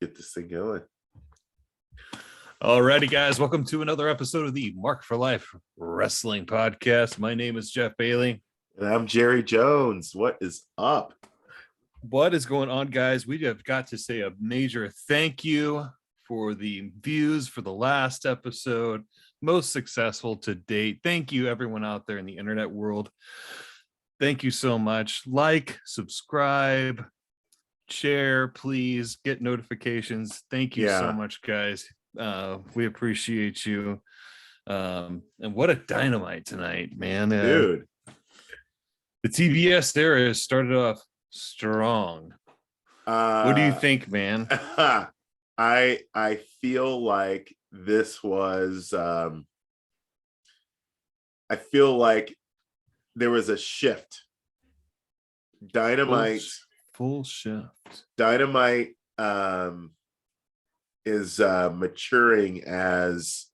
get this thing going. Alrighty, guys, welcome to another episode of the Marked4Life Wrestling Podcast. My name is Jeff Bailey. And I'm Jerry Jones. What is up? What is going on, guys? We have got to say a major thank you for the views for the last episode. Most successful to date. Thank you, everyone out there in the internet world. Thank you so much. Like, subscribe, share, please. Get notifications. Thank you so much, guys. We appreciate you. And what a Dynamite tonight, man. Dude. The TBS era has started off strong. What do you think, man? I feel like this was I feel like there was a shift. Dynamite full shift. Dynamite is maturing as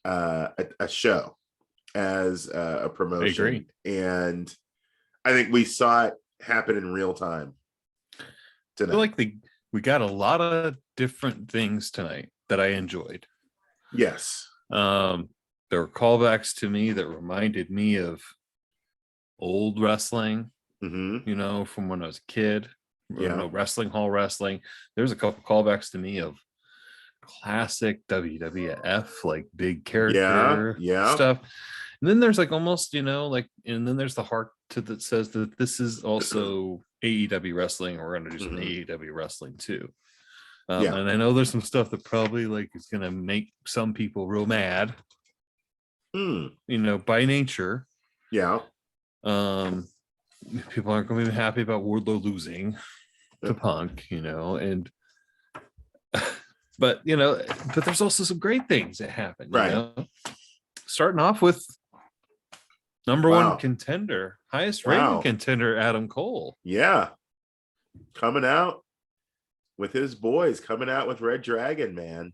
a show, as a promotion. I agree. And I think we saw it happen in real time tonight. I feel like we got a lot of different things tonight that I enjoyed. Yes. There were callbacks to me that reminded me of old wrestling, you know, from when I was a kid. You know, wrestling hall wrestling. There's a couple callbacks to me of classic WWF, like big character stuff. And then there's like almost, you know, like, and then there's the heart to that says that this is also AEW wrestling, or we're going to do some AEW wrestling too. And I know there's some stuff that probably like is going to make some people real mad, you know, by nature. Yeah. People aren't going to be happy about Wardlow losing to Punk, you know, and but you know, but there's also some great things that happen, you know? Starting off with number one contender, highest rated contender, Adam Cole. Yeah. Coming out with his boys, coming out with Red Dragon, man.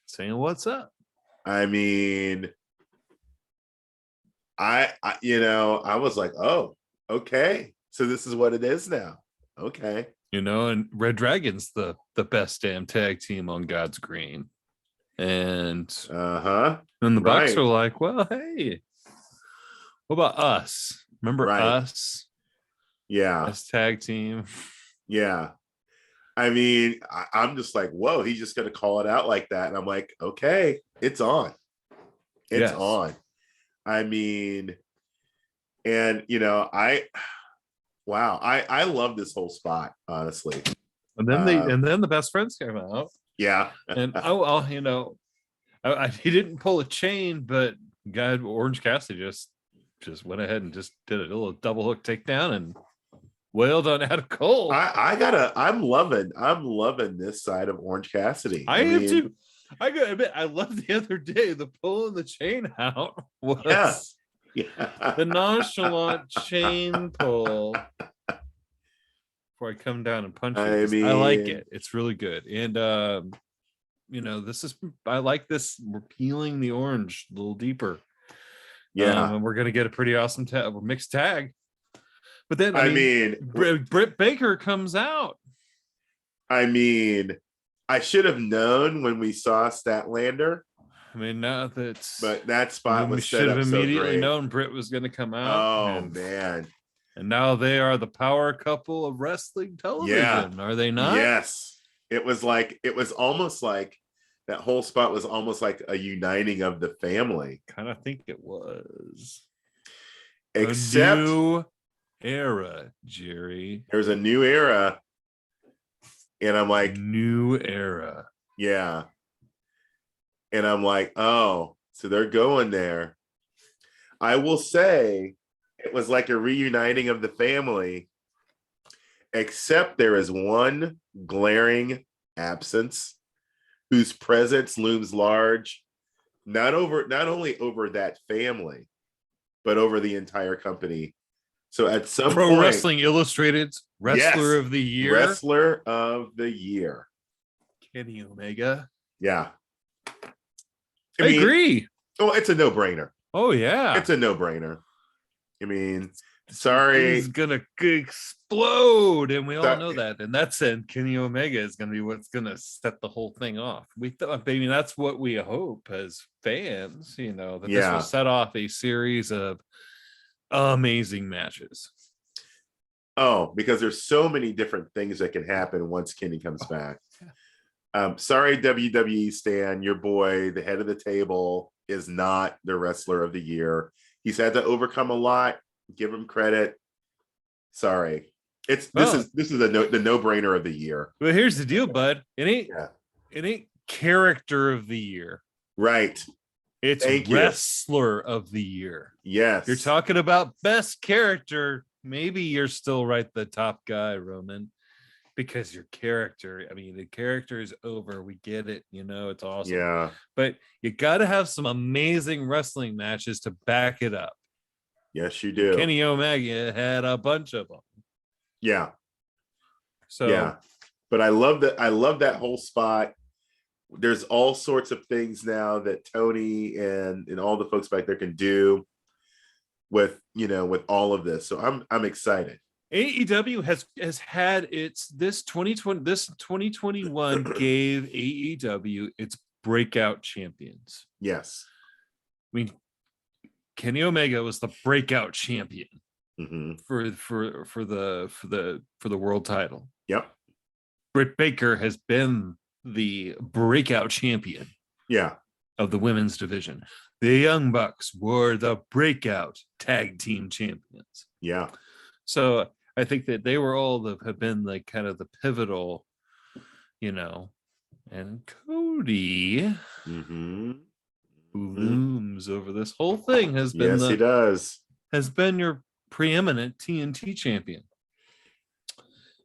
Saying what's up. I mean, I you know, I was like, oh, okay. So this is what it is now. Okay. You know, and Red Dragon's the best damn tag team on God's green. And and the Bucks are like, well, hey, what about us? Remember us? Yeah. As tag team. Yeah. I mean, I'm just like, whoa, he's just gonna call it out like that. And I'm like, okay, it's on. It's on. I mean, and you know, I love this whole spot, honestly. And then the best friends came out. Yeah. And you know, he didn't pull a chain, but God, Orange Cassidy just went ahead and just did a little double hook takedown and wailed on Adam Cole. I'm loving this side of Orange Cassidy. I am too. I gotta admit, I love the other day the pulling the chain out was the nonchalant chain pull before I come down and punch you. I like it. It's really good. And you know, I like this. We're peeling the orange a little deeper. Yeah. And we're gonna get a pretty awesome mixed tag. But then I mean Britt Baker comes out. I mean, I should have known when we saw Statlander. I mean, but that spot was set up so great. We should have immediately known Britt was going to come out. Oh, man. And now they are the power couple of wrestling television. Are they not? Yes. It was almost like that whole spot was almost like a uniting of the family. Kind of think it was. Except a new era, Jerry. There's a new era. And I'm like, new era. Yeah. And I'm like, oh, so they're going there. I will say it was like a reuniting of the family, except there is one glaring absence whose presence looms large, not only over that family, but over the entire company. So at some Pro point, Wrestling Illustrated's Wrestler of the Year. Wrestler of the Year. Kenny Omega. Yeah. I agree. Oh, it's a no-brainer. Oh, yeah. It's a no-brainer. I mean, Sorry. He's gonna explode, and we all know that. And that's it. Kenny Omega is gonna be what's gonna set the whole thing off. We thought, I mean, that's what we hope as fans, you know, that this will set off a series of amazing matches. Oh, because there's so many different things that can happen once Kenny comes back. Sorry, WWE Stan, your boy, the head of the table, is not the wrestler of the year. He's had to overcome a lot. Give him credit. Sorry, this is the no-brainer of the year. Well, here's the deal, bud. It ain't character of the year, right? It's wrestler of the year. Yes, you're talking about best character. Maybe you're still right, the top guy, Roman, because your character. I mean, the character is over. We get it. You know, it's awesome. Yeah, but you got to have some amazing wrestling matches to back it up. Yes, you do. Kenny Omega had a bunch of them. Yeah. So yeah, but I love that. I love that whole spot. There's all sorts of things now that Tony and all the folks back there can do with, you know, with all of this. So I'm excited. AEW has had this 2021 gave AEW its breakout champions. Yes. I mean, Kenny Omega was the breakout champion for the world title. Yep. Britt Baker has been the breakout champion. Yeah. Of the women's division. The Young Bucks were the breakout tag team champions. Yeah. So I think that they were all have been like kind of the pivotal, you know, and Cody. Who looms over this whole thing has been he does. Has been your preeminent TNT champion.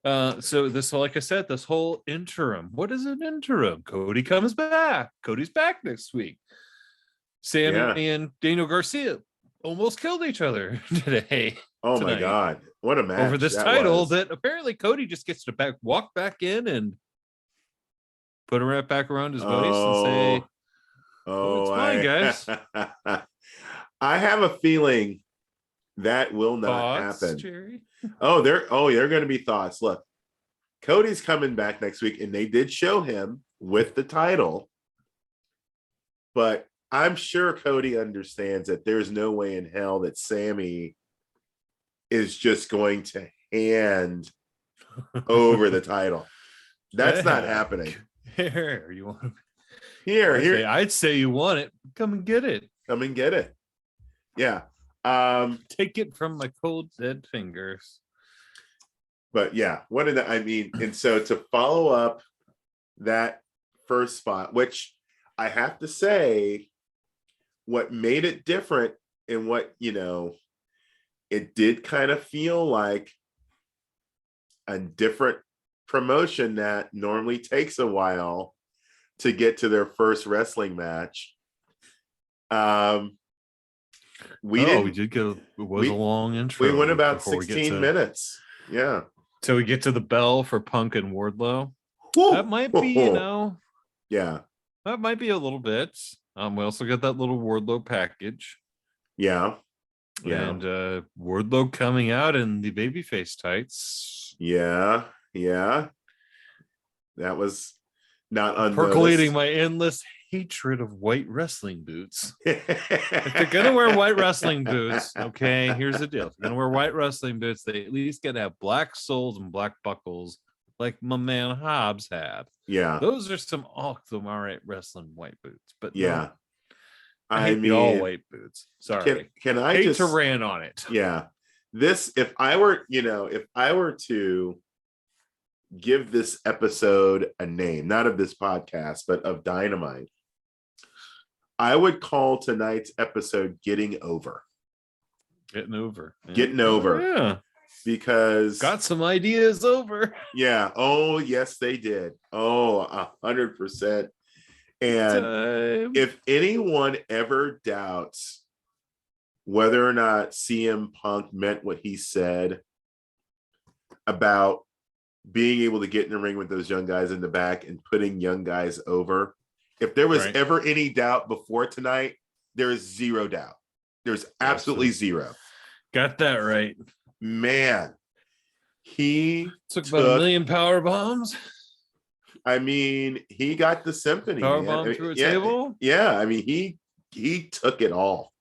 So this, like I said, this whole interim. What is an interim? Cody comes back. Cody's back next week. Sammy and Daniel Garcia almost killed each other today. Oh my God. What a match. Over this title that apparently Cody just gets to walk back in and put him right back around his waist and say, it's fine, guys. I have a feeling that will not happen. Jerry? They're going to be thoughts. Look, Cody's coming back next week, and they did show him with the title. But I'm sure Cody understands that there's no way in hell that Sammy is just going to hand over the title. That's not happening. Here, you want here. I'd say you want it. Come and get it. Come and get it. Yeah. Take it from my cold dead fingers. But yeah, what did I mean? And so to follow up that first spot, which I have to say, what made it different and what, you know, it did kind of feel like a different promotion that normally takes a while to get to their first wrestling match. We did get a long intro. We went about 16 minutes. Yeah. So we get to the bell for Punk and Wardlow. Woo! That might be, you know. Yeah. That might be a little bit. We also got that little Wardlow package. Yeah. Yeah. And Wardlow coming out in the babyface tights. Yeah. Yeah. That was not unnoticed. Percolating my endless hatred of white wrestling boots. If they're gonna wear white wrestling boots, okay, here's the deal. If they're gonna wear white wrestling boots, they at least gotta have black soles and black buckles, like my man Hobbs had. Yeah, those are some all right wrestling white boots. But yeah, no, I mean all white boots. Sorry, can I hate just to rant on it? Yeah, this if I were to give this episode a name, not of this podcast, but of Dynamite, I would call tonight's episode Getting Over. Getting Over. Yeah. Getting Over. Yeah. Because got some ideas over. Yeah. Oh, yes, they did. Oh, 100%. And if anyone ever doubts whether or not CM Punk meant what he said about being able to get in the ring with those young guys in the back and putting young guys over, if there was ever any doubt before tonight, there is zero doubt. There's absolutely zero. Got that right. Man, he Took about 1 million power bombs. I mean, he got the symphony, Power man. bomb through a table. Yeah. I mean, he took it all.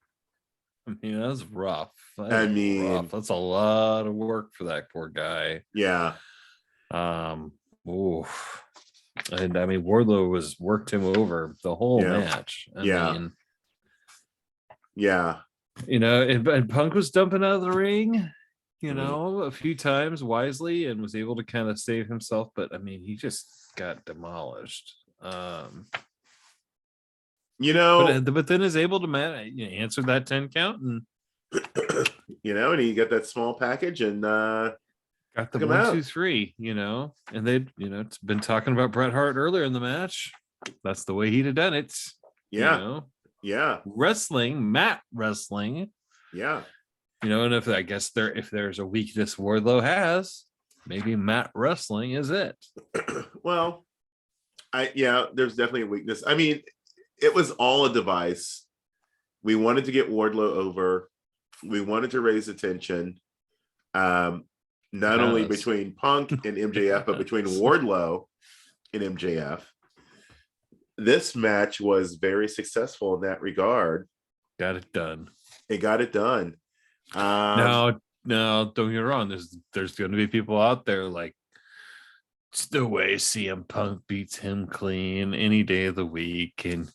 I mean, that's rough. Rough. That's a lot of work for that poor guy. Yeah. Oof. And I mean, Wardlow worked him over the whole match. I mean, and Punk was dumping out of the ring, a few times wisely, and was able to kind of save himself. But I mean, he just got demolished. But then is able to answer that 10 count, and and he got that small package and got the 1, 2, 3, and they'd it's been talking about Bret Hart earlier in the match. That's the way he'd have done it. Wrestling, mat wrestling. And if there's a weakness Wardlow has, maybe mat wrestling is it. Well, there's definitely a weakness. I mean, it was all a device. We wanted to get Wardlow over. We wanted to raise attention. Not only between Punk and MJF, but between Wardlow and MJF. This match was very successful in that regard. Got it done. It got it done. Now, don't get me wrong. There's going to be people out there like, it's the way CM Punk beats him clean any day of the week, and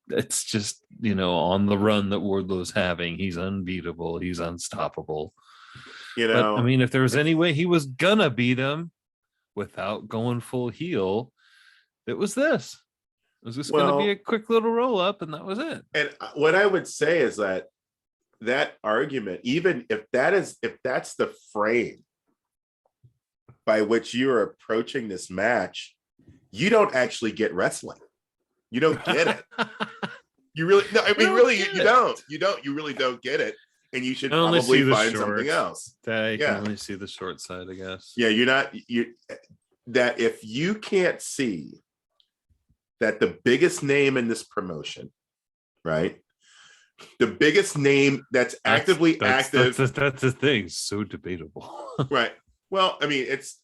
it's just on the run that Wardlow's having. He's unbeatable. He's unstoppable. But I mean, if there was any way he was gonna beat him without going full heel, it was this. It was just gonna be a quick little roll up, and that was it. And what I would say is that argument, even if that's the frame by which you're approaching this match, you don't actually get wrestling. You don't get it. You really don't. You really don't get it. And you should probably find something else. You can only see the short side, I guess. Yeah, that if you can't see that the biggest name in this promotion, right? The biggest name that's actively active. That's the thing. So debatable. Right. Well, I mean, it's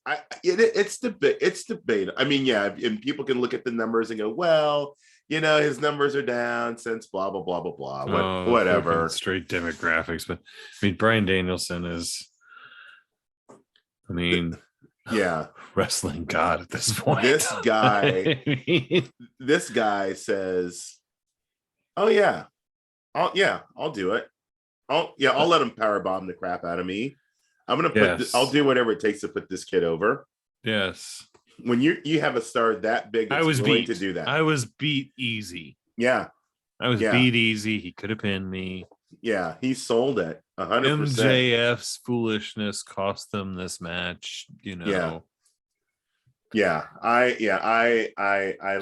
debate. I mean, and people can look at the numbers and go, well, his numbers are down since blah blah blah blah blah. Whatever. Straight demographics, but I mean, Bryan Danielson is, wrestling god at this point. This guy says, "Oh yeah, I'll do it. I'll let him powerbomb the crap out of me. I'm gonna I'll do whatever it takes to put this kid over." Yes. When you have a star that big, I was willing beat to do that. I was beat easy. Yeah. I was beat easy. He could have pinned me. Yeah, he sold it 100%. MJF's foolishness cost them this match. The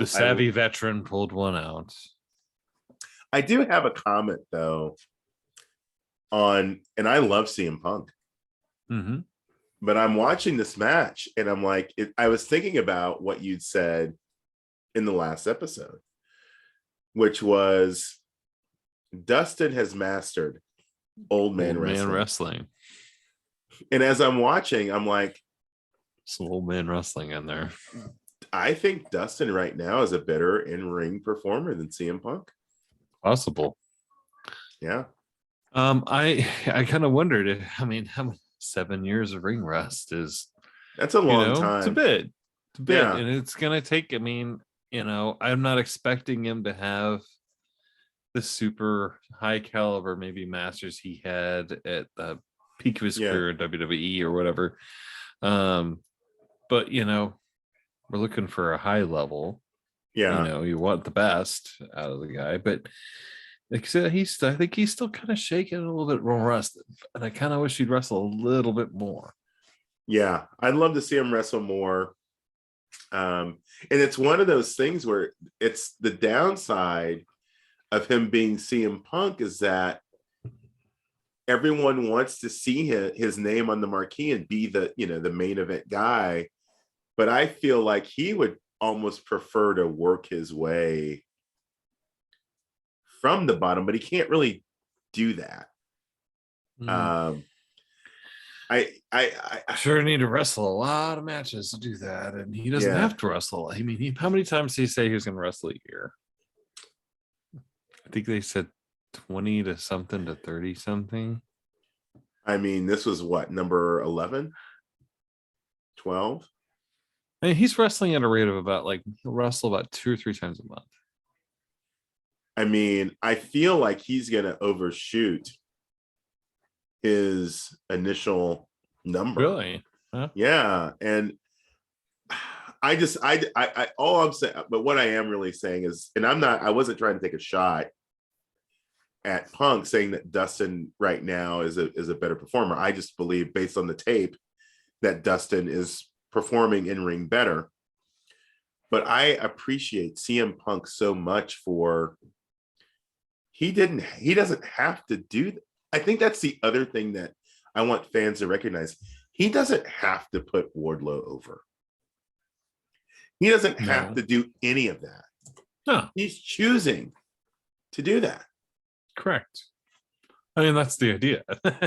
savvy veteran pulled one out. I do have a comment though and I love CM Punk. Mm-hmm. But I'm watching this match and I'm like, I was thinking about what you'd said in the last episode, which was Dustin has mastered old man wrestling. And as I'm watching, I'm like, some old man wrestling in there. I think Dustin right now is a better in-ring performer than CM Punk. Possible. Yeah. I kind of wondered how many 7 years of ring rust that's a long time. It's a bit, and it's gonna take. I mean, I'm not expecting him to have the super high caliber maybe masters he had at the peak of his career in WWE or whatever. But we're looking for a high level. Yeah, you want the best out of the guy, but like I said, I think he's still kind of shaking a little bit more rusted, and I kind of wish he'd wrestle a little bit more. Yeah, I'd love to see him wrestle more. And it's one of those things where it's the downside of him being CM Punk is that everyone wants to see his name on the marquee and be the main event guy. But I feel like he would almost prefer to work his way from the bottom, but he can't really do that. Um, I sure need to wrestle a lot of matches to do that, and he doesn't have to wrestle. I mean, how many times did he say he was going to wrestle a year? I think they said 20 to something to 30 something. I mean, this was what, number 11, 12? I mean, he's wrestling at a rate of about he'll wrestle about 2 or 3 times a month. I mean, I feel like he's going to overshoot his initial number. Really? Huh? Yeah. And I all I'm saying, but what I am really saying is, and I wasn't trying to take a shot at Punk saying that Dustin right now is a better performer. I just believe based on the tape that Dustin is performing in ring better. But I appreciate CM Punk so much for he doesn't have to do. I think that's the other thing that I want fans to recognize. He doesn't have to put Wardlow over. He doesn't have to do any of that. No. He's choosing to do that. Correct. I mean, that's the idea.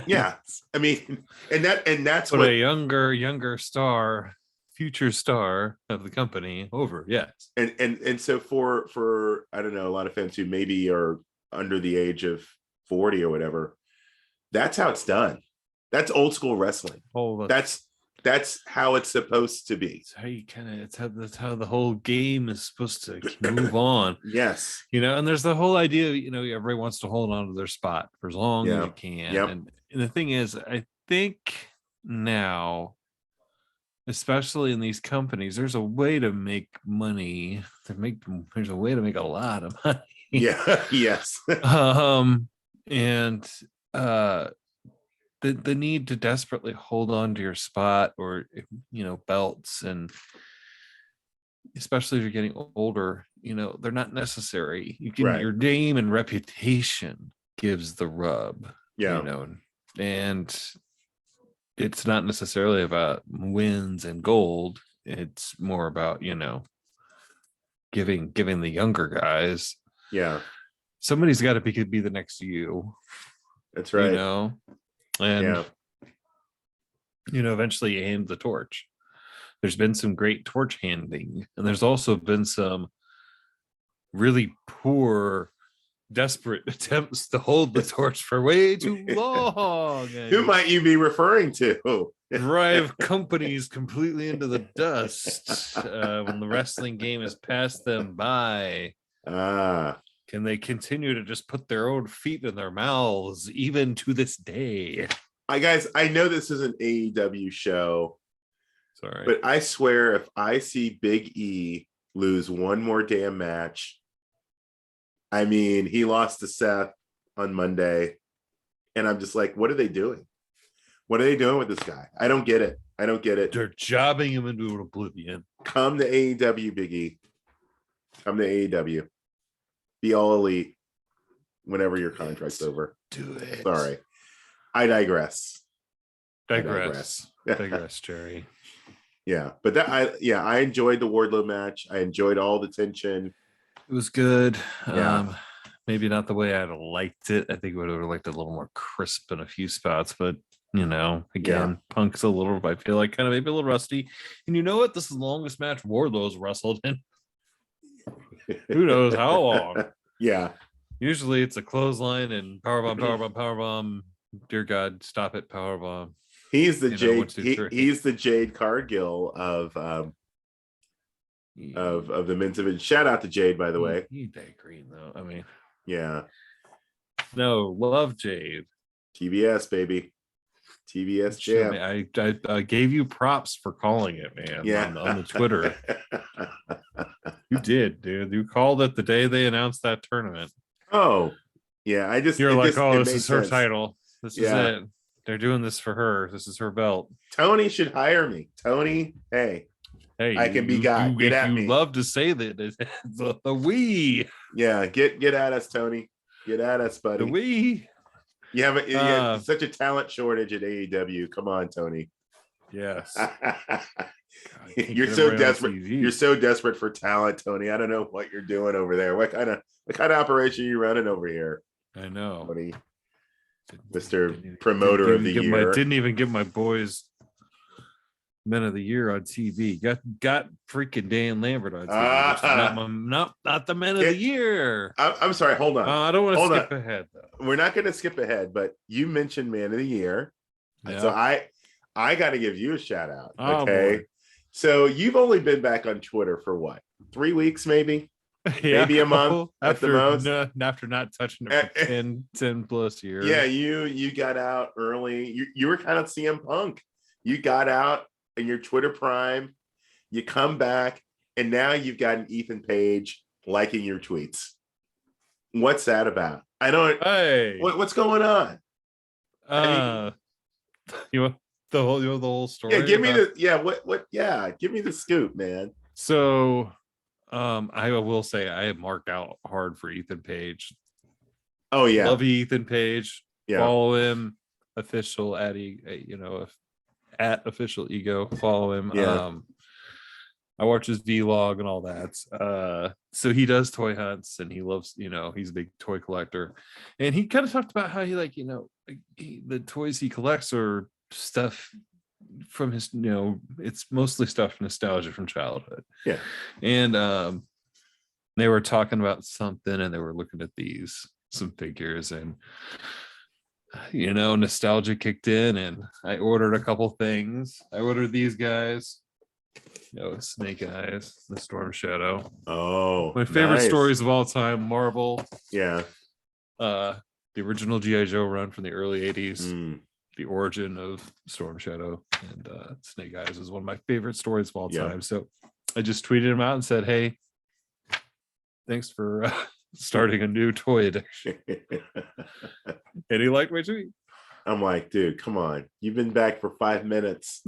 Yeah. I mean, and that's what a younger star, future star of the company over. Yes. And so for I don't know, a lot of fans who maybe are under the age of 40 or whatever, that's how it's done. That's old school wrestling. That's how it's supposed to be. It's how you that's how the whole game is supposed to move on. Yes. And there's the whole idea, everybody wants to hold on to their spot for as long as you can. Yep. And the thing is, I think now, especially in these companies, there's a way to make money. There's a way to make a lot of money. Yeah. Yes. And the need to desperately hold on to your spot or belts, and especially if you're getting older, they're not necessary. You can your name and reputation gives the rub. And it's not necessarily about wins and gold. It's more about giving the younger guys. Yeah. Somebody's got to be the next you. That's right. And eventually you hand the torch. There's been some great torch handing, and there's also been some really poor, desperate attempts to hold the torch for way too long. Who might you be referring to? Drive companies completely into the dust when the wrestling game has passed them by. Can they continue to just put their own feet in their mouths even to this day? Guys, I know this is an AEW show. Sorry. But I swear if I see Big E lose one more damn match, I mean, he lost to Seth on Monday, and I'm just like, what are they doing? What are they doing with this guy? I don't get it. They're jobbing him into oblivion. Come to AEW, Big E. Come to AEW. Be all elite whenever your contract's over. Do it. Sorry. I digress. Digress, Jerry. Yeah, but I enjoyed the Wardlow match. I enjoyed all the tension. It was good. Yeah. Maybe not the way I'd liked it. I think I would have liked it a little more crisp in a few spots, but again, Punk's I feel like kind of maybe a little rusty. And you know what? This is the longest match Wardlow's wrestled in. Who knows how long? Yeah. Usually it's a clothesline and powerbomb. Dear God, stop it, powerbomb. He's the Jade. He's the Jade Cargill of the men's division. Shout out to Jade, by the way. He that green though. I mean, yeah. No, love Jade. TBS baby. TBS jam. I gave you props for calling it, man. Yeah. On the Twitter. You did, dude. You called it the day they announced that tournament. Oh, yeah. You're like, this is her title. This is it. They're doing this for her. This is her belt. Tony should hire me. Tony, hey, I can be got. Get at me. You love to say that the we. Yeah, get at us, Tony. Get at us, buddy. The we. You have such a talent shortage at AEW. Come on, Tony. Yes. You're so desperate. You're so desperate for talent, Tony. I don't know what you're doing over there. What kind of operation are you running over here? I know. Tony? Mr. Promoter of the Year. Didn't even get my boys Men of the Year on TV. Got freaking Dan Lambert on TV. Which is not the Men of the Year. I'm sorry. Hold on. I don't want to skip ahead though. We're not going to skip ahead, but you mentioned Man of the Year, yeah. So I got to give you a shout out. Oh, okay, boy. So you've only been back on Twitter for what? 3 weeks, maybe. Maybe a month at the most. After not touching it for 10 plus years. Yeah, you got out early. You were kind of CM Punk. You got out in your Twitter prime. You come back, and now you've got an Ethan Page liking your tweets. What's that about? I don't. Hey, what's going on? You want the whole story? Yeah, give me give me the scoop, man. So. I will say I have marked out hard for Ethan Page. Oh yeah, love Ethan Page. Yeah. Follow him, official at official ego. Follow him. Yeah. I watch his vlog and all that. So he does toy hunts and he loves, he's a big toy collector. And he kind of talked about how he the toys he collects are stuff from his, it's mostly stuff nostalgia from childhood. Yeah. And they were talking about something and they were looking at some figures and nostalgia kicked in and I ordered a couple things. I ordered these guys. Snake Eyes, the Storm Shadow. Oh, my favorite nice. stories of all time, Marvel. Yeah. The original G.I. Joe run from the early 80s. The origin of Storm Shadow and Snake Eyes is one of my favorite stories of all time. So I just tweeted him out and said, hey, thanks for starting a new toy addiction. And he liked my tweet. I'm like, dude, come on. You've been back for 5 minutes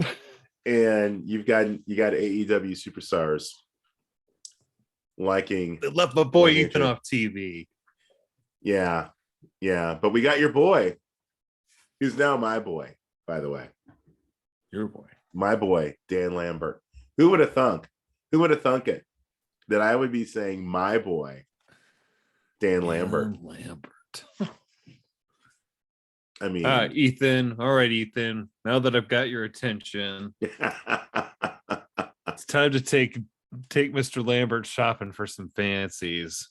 and you got AEW superstars liking. They left my boy Ethan off TV. Yeah. Yeah. But we got your boy. Who's now my boy, by the way. Your boy. My boy, Dan Lambert. Who would have thunk? Who would have thunk it? That I would be saying my boy, Dan Lambert. I mean. Ethan. All right, Ethan. Now that I've got your attention, it's time to take Mr. Lambert shopping for some fancies.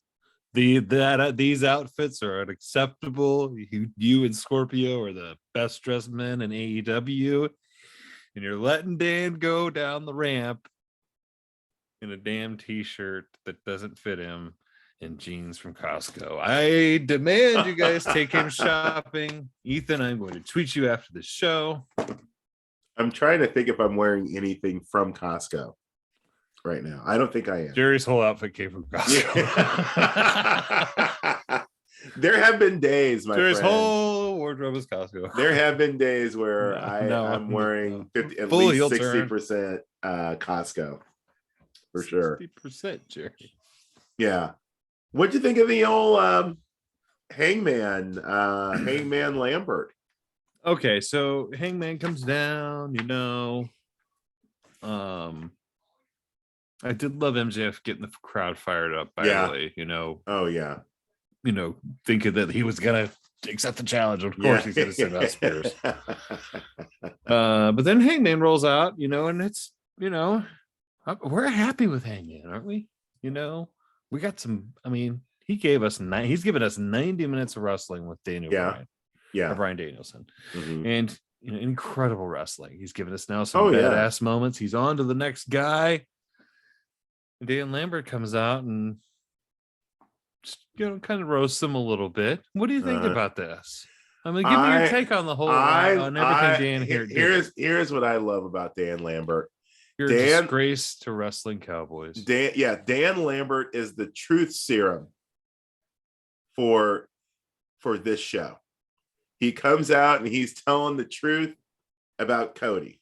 These outfits are unacceptable. You and Scorpio are the best dressed men in AEW, and you're letting Dan go down the ramp in a damn t-shirt that doesn't fit him and jeans from Costco. I demand you guys take him shopping. Ethan, I'm going to tweet you after the show. I'm trying to think if I'm wearing anything from Costco right now. I don't think I am. Jerry's whole outfit came from Costco. Yeah. There have been days, Jerry's friend. whole wardrobe is Costco. There have been days where I'm wearing 50, at Full least 60% Costco. For sure. 60%, Jerry. Yeah. What'd you think of the old Hangman Lambert? Okay, so Hangman comes down, I did love MJF getting the crowd fired up, by the way, Oh, yeah. Thinking that he was going to accept the challenge. Of course, he's going to send out Spears. But then Hangman rolls out, and it's, we're happy with Hangman, aren't we? We got some, he's given us 90 minutes of wrestling with Daniel Bryan. Yeah. Bryan Danielson. Mm-hmm. And, incredible wrestling. He's given us now some badass moments. He's on to the next guy. Dan Lambert comes out and kind of roasts him a little bit. What do you think about this? Give me your take on the whole on everything Dan here. Here's what I love about Dan Lambert. You're a disgrace to wrestling cowboys. Dan Lambert is the truth serum for this show. He comes out and he's telling the truth about Cody.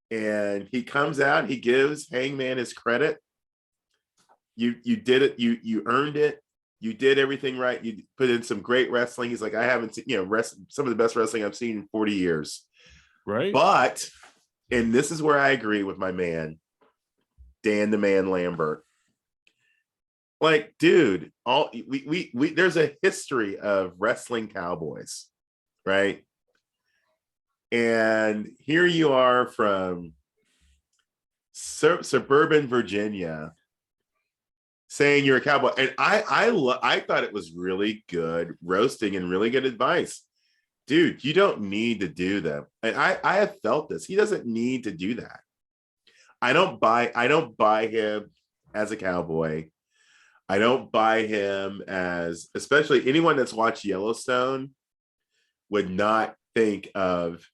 And he comes out, he gives Hangman his credit. You did it, you earned it, you did everything right. You put in some great wrestling. He's like, I haven't seen, some of the best wrestling I've seen in 40 years. Right. But, and this is where I agree with my man, Dan the Man Lambert. Like, dude, we there's a history of wrestling cowboys. right? And here you are from suburban Virginia saying you're a cowboy. And I thought it was really good roasting and really good advice. Dude, you don't need to do that. And I have felt this. He doesn't need to do that. I don't buy him as a cowboy. I don't buy him as, especially anyone that's watched Yellowstone would not think of,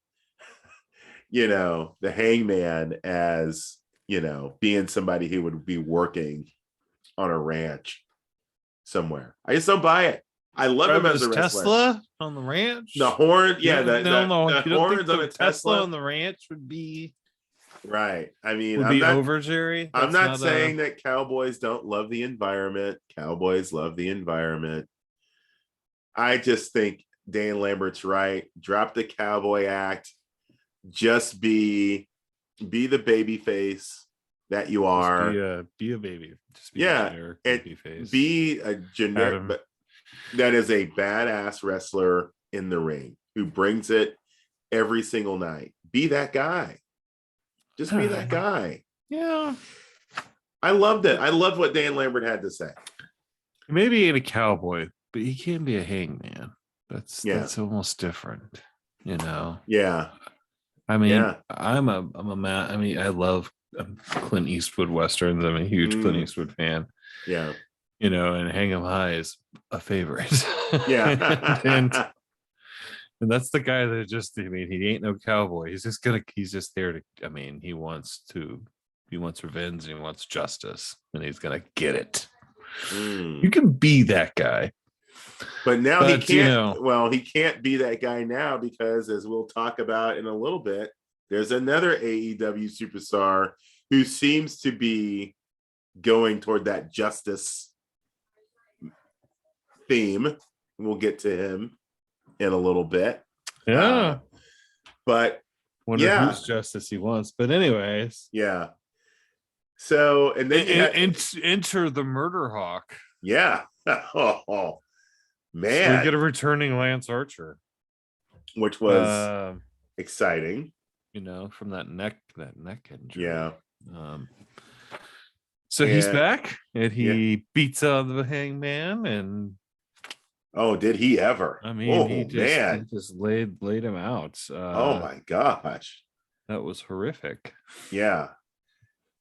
the hangman as, being somebody who would be working on a ranch somewhere. I just don't buy it. I love him as a wrestler. Tesla on the ranch. The horn, yeah, the you don't horns think on the a Tesla on the ranch would be right. I mean, would I'm be not over, Jerry. I'm not saying that cowboys don't love the environment. Cowboys love the environment. I just think Dan Lambert's right. Drop the cowboy act. Just be the baby face that you are. Be a baby. Just be yeah, a generic baby face. Be a generic, but that is a badass wrestler in the ring who brings it every single night. Be that guy. Just be that guy. Yeah. I loved it. I loved what Dan Lambert had to say. Maybe he ain't a cowboy, but he can be a hangman. That's almost different, Yeah. I mean, I'm a man. I mean, I love Clint Eastwood westerns. I'm a huge Clint Eastwood fan. Yeah. And Hang 'em High is a favorite. Yeah. and that's the guy that he ain't no cowboy. He's just there to, he wants revenge and he wants justice and he's gonna get it. You can be that guy. But now he can't. Well, he can't be that guy now because, as we'll talk about in a little bit, there's another AEW superstar who seems to be going toward that justice theme. We'll get to him in a little bit. Yeah. But wonder whose justice he wants. But anyways. Yeah. So, and then enter the Murder Hawk. Yeah. Oh. Man, so we get a returning Lance Archer, which was exciting. From that neck injury. Yeah. So he's back and he beats out the Hangman and. Oh, did he ever? He just laid him out. Oh my gosh, that was horrific. Yeah.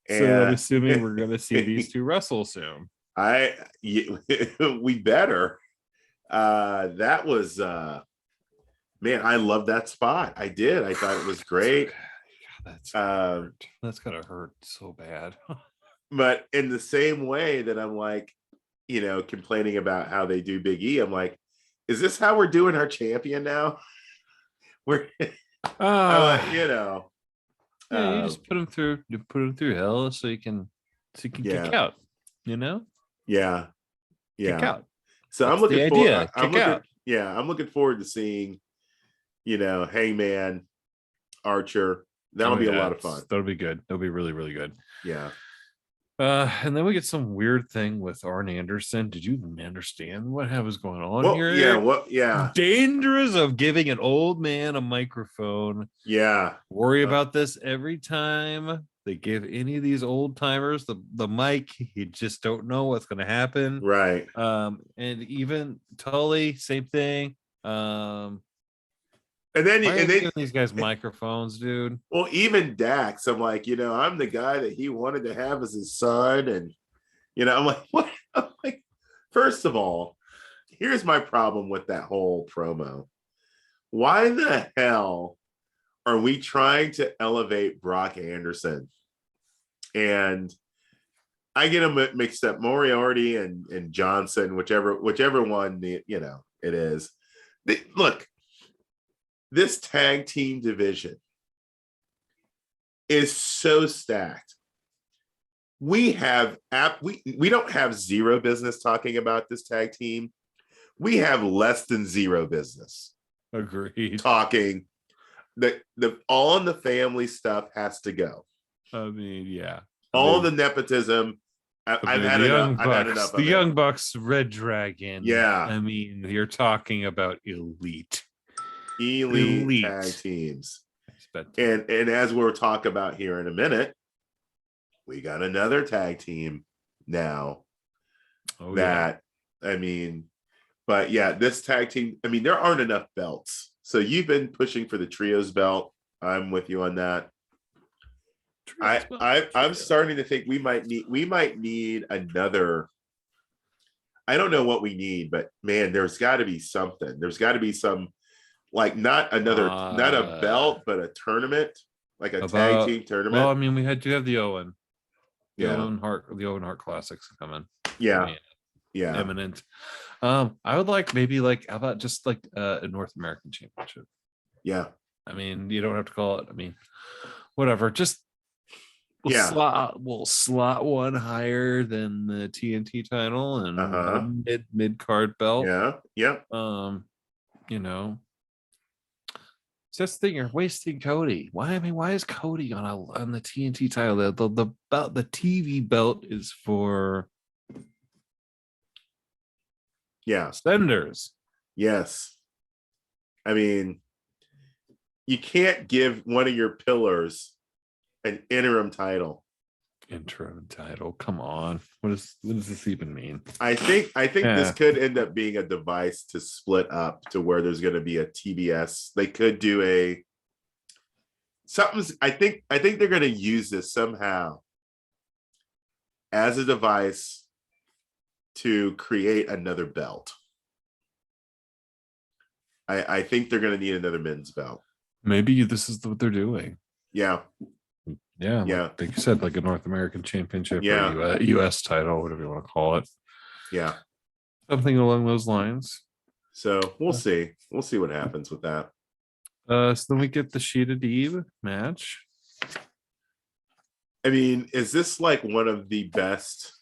So I'm assuming we're going to see these two wrestle soon. We better. That was man, I love that spot. I did. I thought it was great. That's gonna hurt so bad. But in the same way that I'm like, complaining about how they do Big E, I'm like, is this how we're doing our champion now? We're you just put him through hell so you can kick out, Yeah. Kick out. So that's I'm looking forward. I'm looking forward to seeing, Hangman, Archer. That'll be a lot of fun. That'll be good. That'll be really, really good. Yeah. And then we get some weird thing with Arn Anderson. Did you even understand what was going on here? Yeah. Dangerous of giving an old man a microphone. Yeah. Worry about this every time they give any of these old timers the mic. You just don't know what's going to happen. Right. And even Tully, same thing. And then giving these guys microphones, dude. Well, even Dax, I'm like, I'm the guy that he wanted to have as his son, and I'm like, what? I'm like, first of all, here's my problem with that whole promo. Why the hell are we trying to elevate Brock Anderson? And I get them mixed up, Moriarty and Johnson, whichever one it is. Look. This tag team division is so stacked. We don't have zero business talking about this tag team. We have less than zero business. Agreed. Talking the All in the Family stuff has to go. Yeah. All the nepotism. I've had enough. The Young Bucks, Red Dragon. Yeah. You're talking about elite. Elite tag teams. And as we'll talk about here in a minute, we got another tag team now. I mean, but yeah, this tag team, I mean, there aren't enough belts. So you've been pushing for the trios belt. I'm with you on that. I'm starting to think we might need another. I don't know what we need, but man, there's got to be something. There's got to be some, like, not a belt, but a tournament, like a tag team tournament. Well, I mean, we had to have the Owen Hart Classics coming. Yeah, I mean, imminent. I would like maybe how about just like a North American Championship? Yeah, I mean, you don't have to call it. I mean, whatever. Just we'll slot one higher than the TNT title and a mid card belt. Yeah. You know, it's just the thing, you're wasting Cody. Why? I mean, why is Cody on the TNT title? The belt, the TV belt is for senders. Yes. I mean, you can't give one of your pillars an interim title. Come on. What does this even mean? I think this could end up being a device to split up to where there's going to be a TBS. They could do I think they're going to use this somehow as a device to create another belt. I think they're going to need another men's belt. Maybe this is what they're doing. Yeah. Like you said, like a North American Championship or US title, whatever you want to call it. Yeah. Something along those lines. So we'll see. We'll see what happens with that. So then we get the Sheeta Deeb match. I mean, is this like one of the best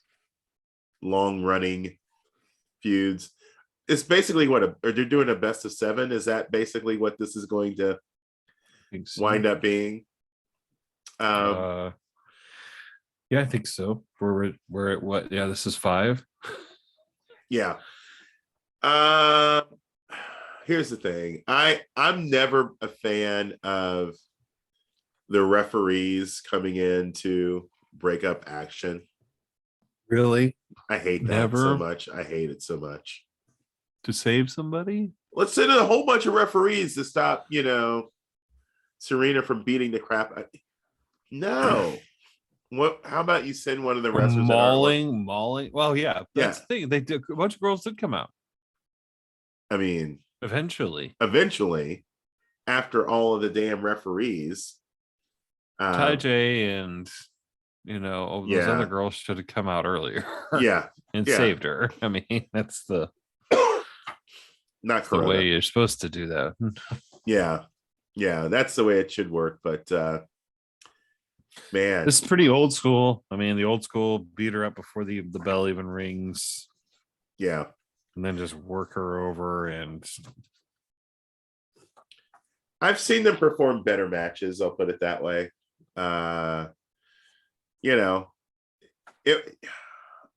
long-running feuds? It's basically are they doing a best of 7? Is that basically what this is going to wind up being? Yeah, I think so. We're at what? Yeah, this is 5. Yeah. Here's the thing. I'm never a fan of the referees coming in to break up action. Really? I hate that so much. I hate it so much. To save somebody? Let's send in a whole bunch of referees to stop, Serena from beating the crap out. No. How about you send one of the wrestlers mauling? Well, yeah, that's the thing. They did, a bunch of girls did come out. I mean, eventually, after all of the damn referees, Ty J and those other girls should have come out earlier. And saved her. I mean, that's the not the way you're supposed to do that. Yeah, that's the way it should work. But man, this is pretty old school. I mean, the old school beat her up before the bell even rings. Yeah. And then just work her over. And I've seen them perform better matches, I'll put it that way. I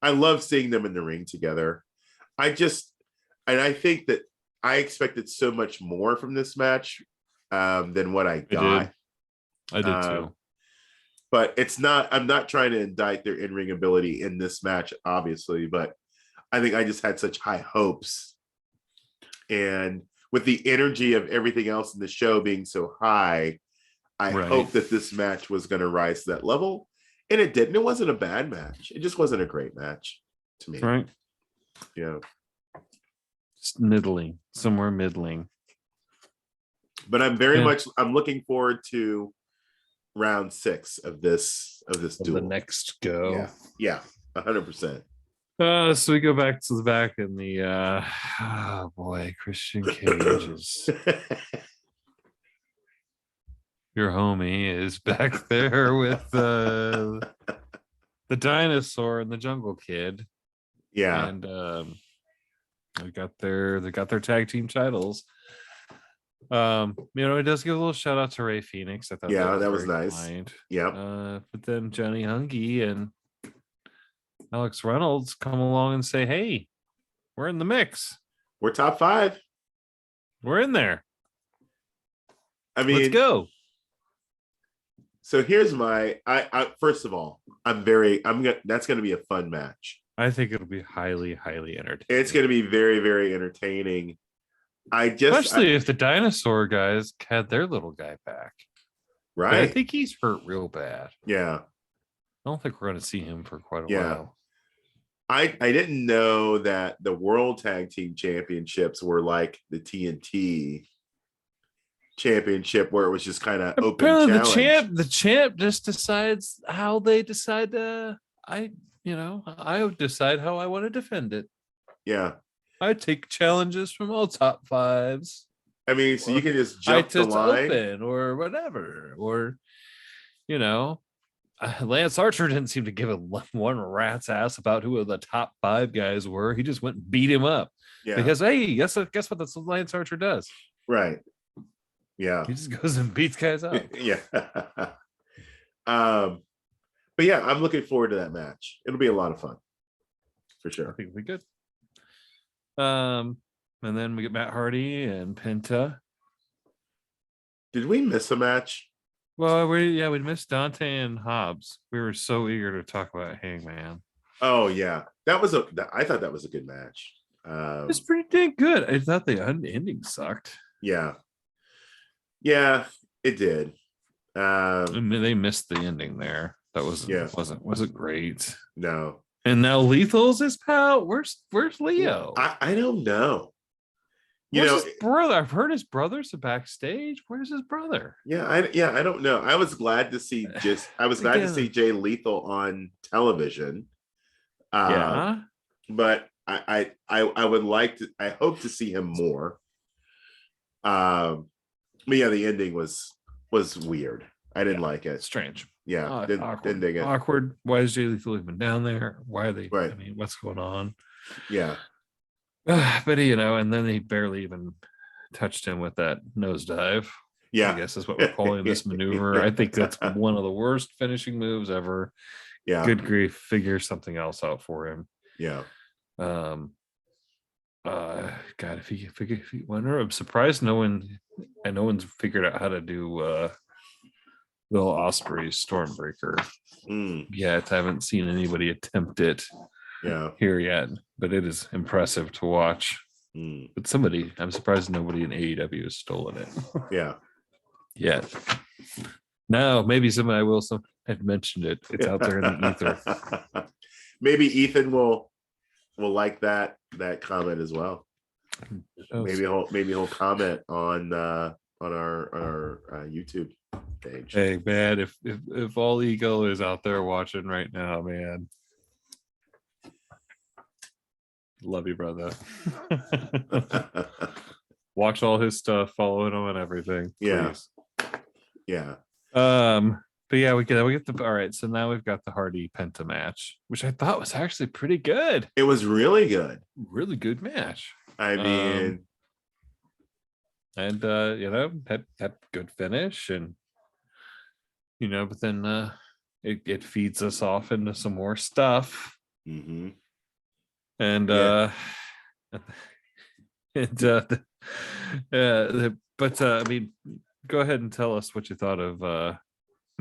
love seeing them in the ring together. I think that I expected so much more from this match than what I got. I did too. But I'm not trying to indict their in-ring ability in this match, obviously, but I think I just had such high hopes. And with the energy of everything else in the show being so high, I hoped that this match was going to rise to that level. And it didn't. It wasn't a bad match. It just wasn't a great match to me. Right. Yeah. It's middling, somewhere middling. But I'm I'm looking forward to round 6 of this duel. The next go. Yeah. 100%. So we go back to the back in the oh boy, Christian Cage is your homie is back there with the dinosaur and the Jungle Kid. Yeah. And they got their tag team titles. It does give a little shout out to Ray Phoenix. I thought that was nice. Kind. Yeah. But then Johnny Hungy and Alex Reynolds come along and say, hey, we're in the mix. We're top 5. We're in there. I mean, let's go. So here's my I first of all, that's gonna be a fun match. I think it'll be highly, highly entertaining. It's gonna be very, very entertaining. Especially if the dinosaur guys had their little guy back. Right. I think he's hurt real bad. Yeah. I don't think we're gonna see him for quite a while. I didn't know that the World Tag Team Championships were like the TNT Championship, where it was just kind of open challenge. The champ just decides how they decide to. I would decide how I want to defend it. Yeah, I take challenges from all top fives. I mean, so you can just jump the line open or whatever, or Lance Archer didn't seem to give a one rat's ass about who the top 5 guys were. He just went and beat him up. Yeah. Because hey, guess what? That's what Lance Archer does. Right. Yeah. He just goes and beats guys up. Yeah. But yeah, I'm looking forward to that match. It'll be a lot of fun. For sure. I think it'll be good. And then we get Matt Hardy and Penta. Did we miss a match? Well, we missed Dante and Hobbs. We were so eager to talk about Hangman. Oh yeah, I thought that was a good match. It's pretty dang good. I thought the ending sucked. Yeah, it did. I mean, they missed the ending there. That wasn't great. No. And now Lethal's his pal. Where's Leo? I don't know. His brother? I've heard his brother's backstage. Where's his brother? Yeah, I don't know. I was glad to see to see Jay Lethal on television. Yeah, but I would like to. I hope to see him more. But yeah, the ending was weird. I didn't like it. Strange. Yeah, didn't dig it. Awkward. Why is Jay Lethal even down there? Why are they? Right. I mean, what's going on? Yeah. But and then he barely even touched him with that nosedive. Yeah, I guess is what we're calling this maneuver. I think that's one of the worst finishing moves ever. Yeah, good grief. Figure something else out for him. Yeah. God, if he wonder, I'm surprised no one's figured out how to do Will Ospreay's Stormbreaker yet. I haven't seen anybody attempt it. Yeah, here yet, but it is impressive to watch. But I'm surprised nobody in AEW has stolen it. Yeah, yet. Now maybe somebody will. I've mentioned it. It's out there in the ether. Maybe Ethan will like that comment as well. Maybe he'll comment on our YouTube page. Hey man, if All Ego is out there watching right now, man. Love you, brother. Watch all his stuff, following him and everything. Please. Yeah. But yeah, we get the all right. So now we've got the Hardy Penta match, which I thought was actually pretty good. It was really good. Really good match. I mean, and had good finish, and but then it feeds us off into some more stuff. Mm-hmm. And I mean, go ahead and tell us what you thought of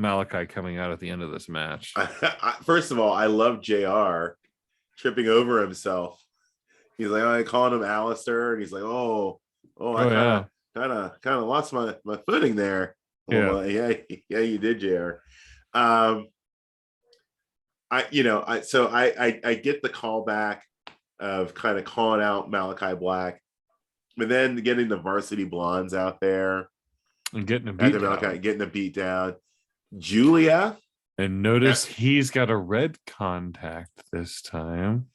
Malaki coming out at the end of this match. First of all, I love JR tripping over himself. He's like, I calling him Alistair, and he's like, I kind of lost my footing there. Yeah, well, yeah, you did, JR. I get the callback of kind of calling out Malaki Black, but then getting the Varsity Blondes out there and getting a beat down. Julia, and notice he's got a red contact this time.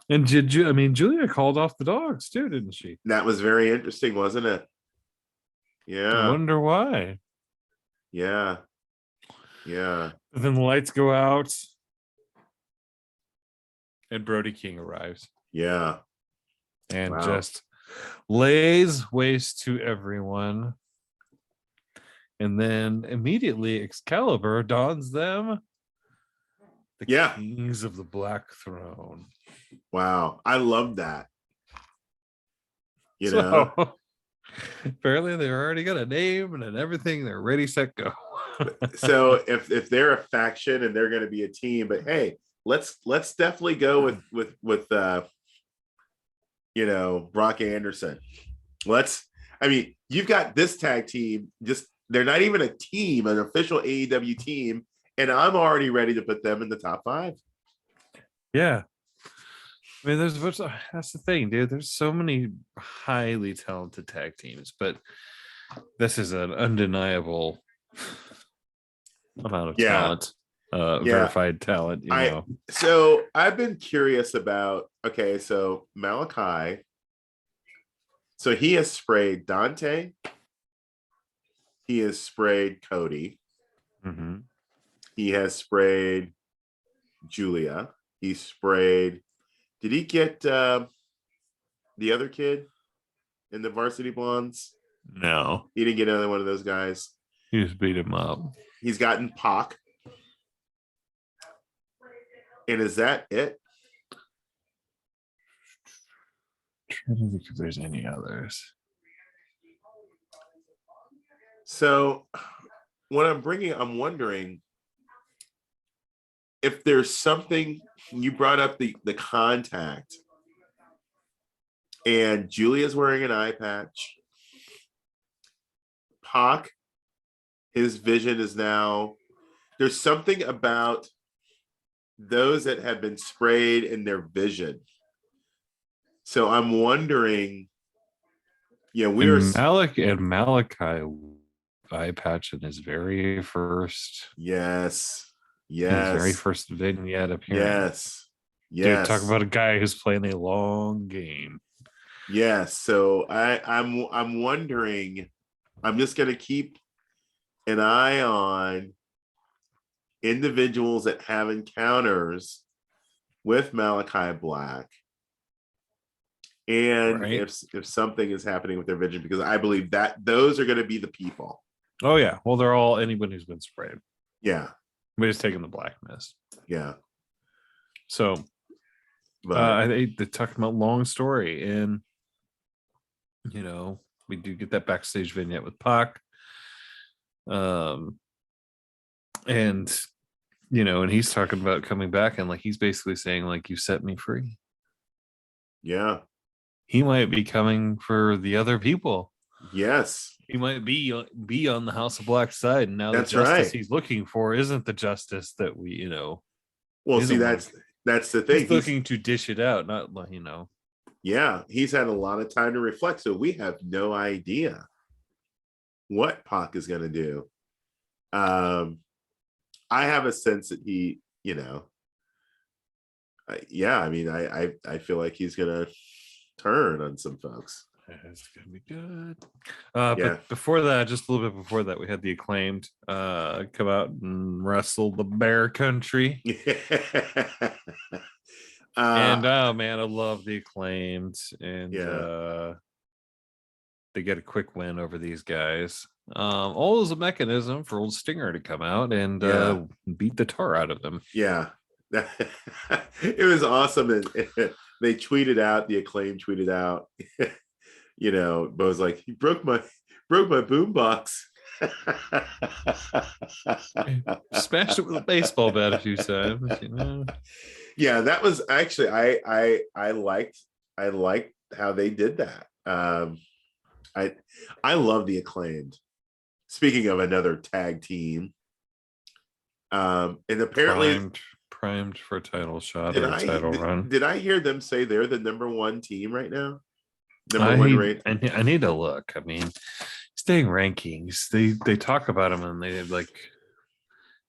And Julia called off the dogs too, didn't she? That was very interesting, wasn't it? Yeah. I wonder why. Yeah. But then the lights go out. And Brody King arrives. Yeah. And just lays waste to everyone. And then immediately Excalibur dons them. The Kings of the Black Throne. Wow. I love that. You know? Apparently, they already got a name and everything. They're ready, set, go. So if they're a faction and they're going to be a team, but hey, let's definitely go with Brock Anderson. I mean, you've got this tag team. Just they're not even a team, an official AEW team, and I'm already ready to put them in the top 5. Yeah. I mean, that's the thing, dude. There's so many highly talented tag teams, but this is an undeniable amount of talent, verified talent. So I've been curious about. Okay, so Malaki. So he has sprayed Dante. He has sprayed Cody. Mm-hmm. He has sprayed Julia. He sprayed. Did he get the other kid in the Varsity Blondes? No, he didn't get another one of those guys. He just beat him up. He's gotten Pac. And is that it? Trying to think if there's any others. So when I'm wondering if there's something. You brought up the contact, and Julia's wearing an eye patch. Pac, his vision is now. There's something about those that have been sprayed in their vision. So I'm wondering. Yeah, we are Malaki eye patch in his very first. Yes. His very first vignette appearance. Yes. Dude, talk about a guy who's playing a long game. Yes. So I'm wondering. I'm just gonna keep an eye on individuals that have encounters with Malaki Black, and if something is happening with their vision, because I believe that those are going to be the people. Oh yeah, well they're all anyone who's been sprayed. Yeah, we just taking the black mist. Yeah. So, they talked about long story, and we do get that backstage vignette with Pac. And and he's talking about coming back, and like he's basically saying like, you set me free. Yeah, he might be coming for the other people. Yes, he might be on the House of Black side, and now that's the justice right. he's looking for isn't the justice that we well, see, that's the thing. He's looking to dish it out, not Yeah, he's had a lot of time to reflect, so we have no idea what Pac is going to do. I have a sense that he, I mean, I feel like he's going to turn on some folks. It's gonna be good. But before that, just a little bit before that, we had the Acclaimed come out and wrestle the Bear Country. And oh man, I love the Acclaimed, and they get a quick win over these guys. All as a mechanism for old Stinger to come out and beat the tar out of them. Yeah. It was awesome. And they tweeted out, the Acclaim tweeted out, Bo's like, he broke my boombox. Smashed it with a baseball bat a few times, Yeah, that was actually I liked how they did that. I love the Acclaimed. Speaking of another tag team, and apparently primed for a title shot or a title run. Did I hear them say they're the number one team right now? I need to look. I mean, staying rankings, they talk about them and they like,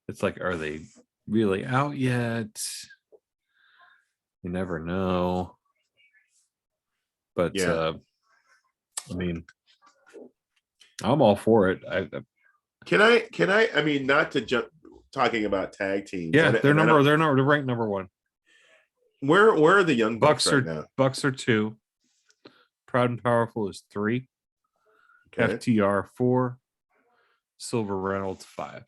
it's like, are they really out yet? You never know. But I mean, I'm all for it. Can I mean, not to jump talking about tag teams. Yeah, they're ranked number one. Where are the Young Bucks right now? Bucks are 2. Proud and Powerful is 3. Okay. FTR 4. Silver Reynolds 5.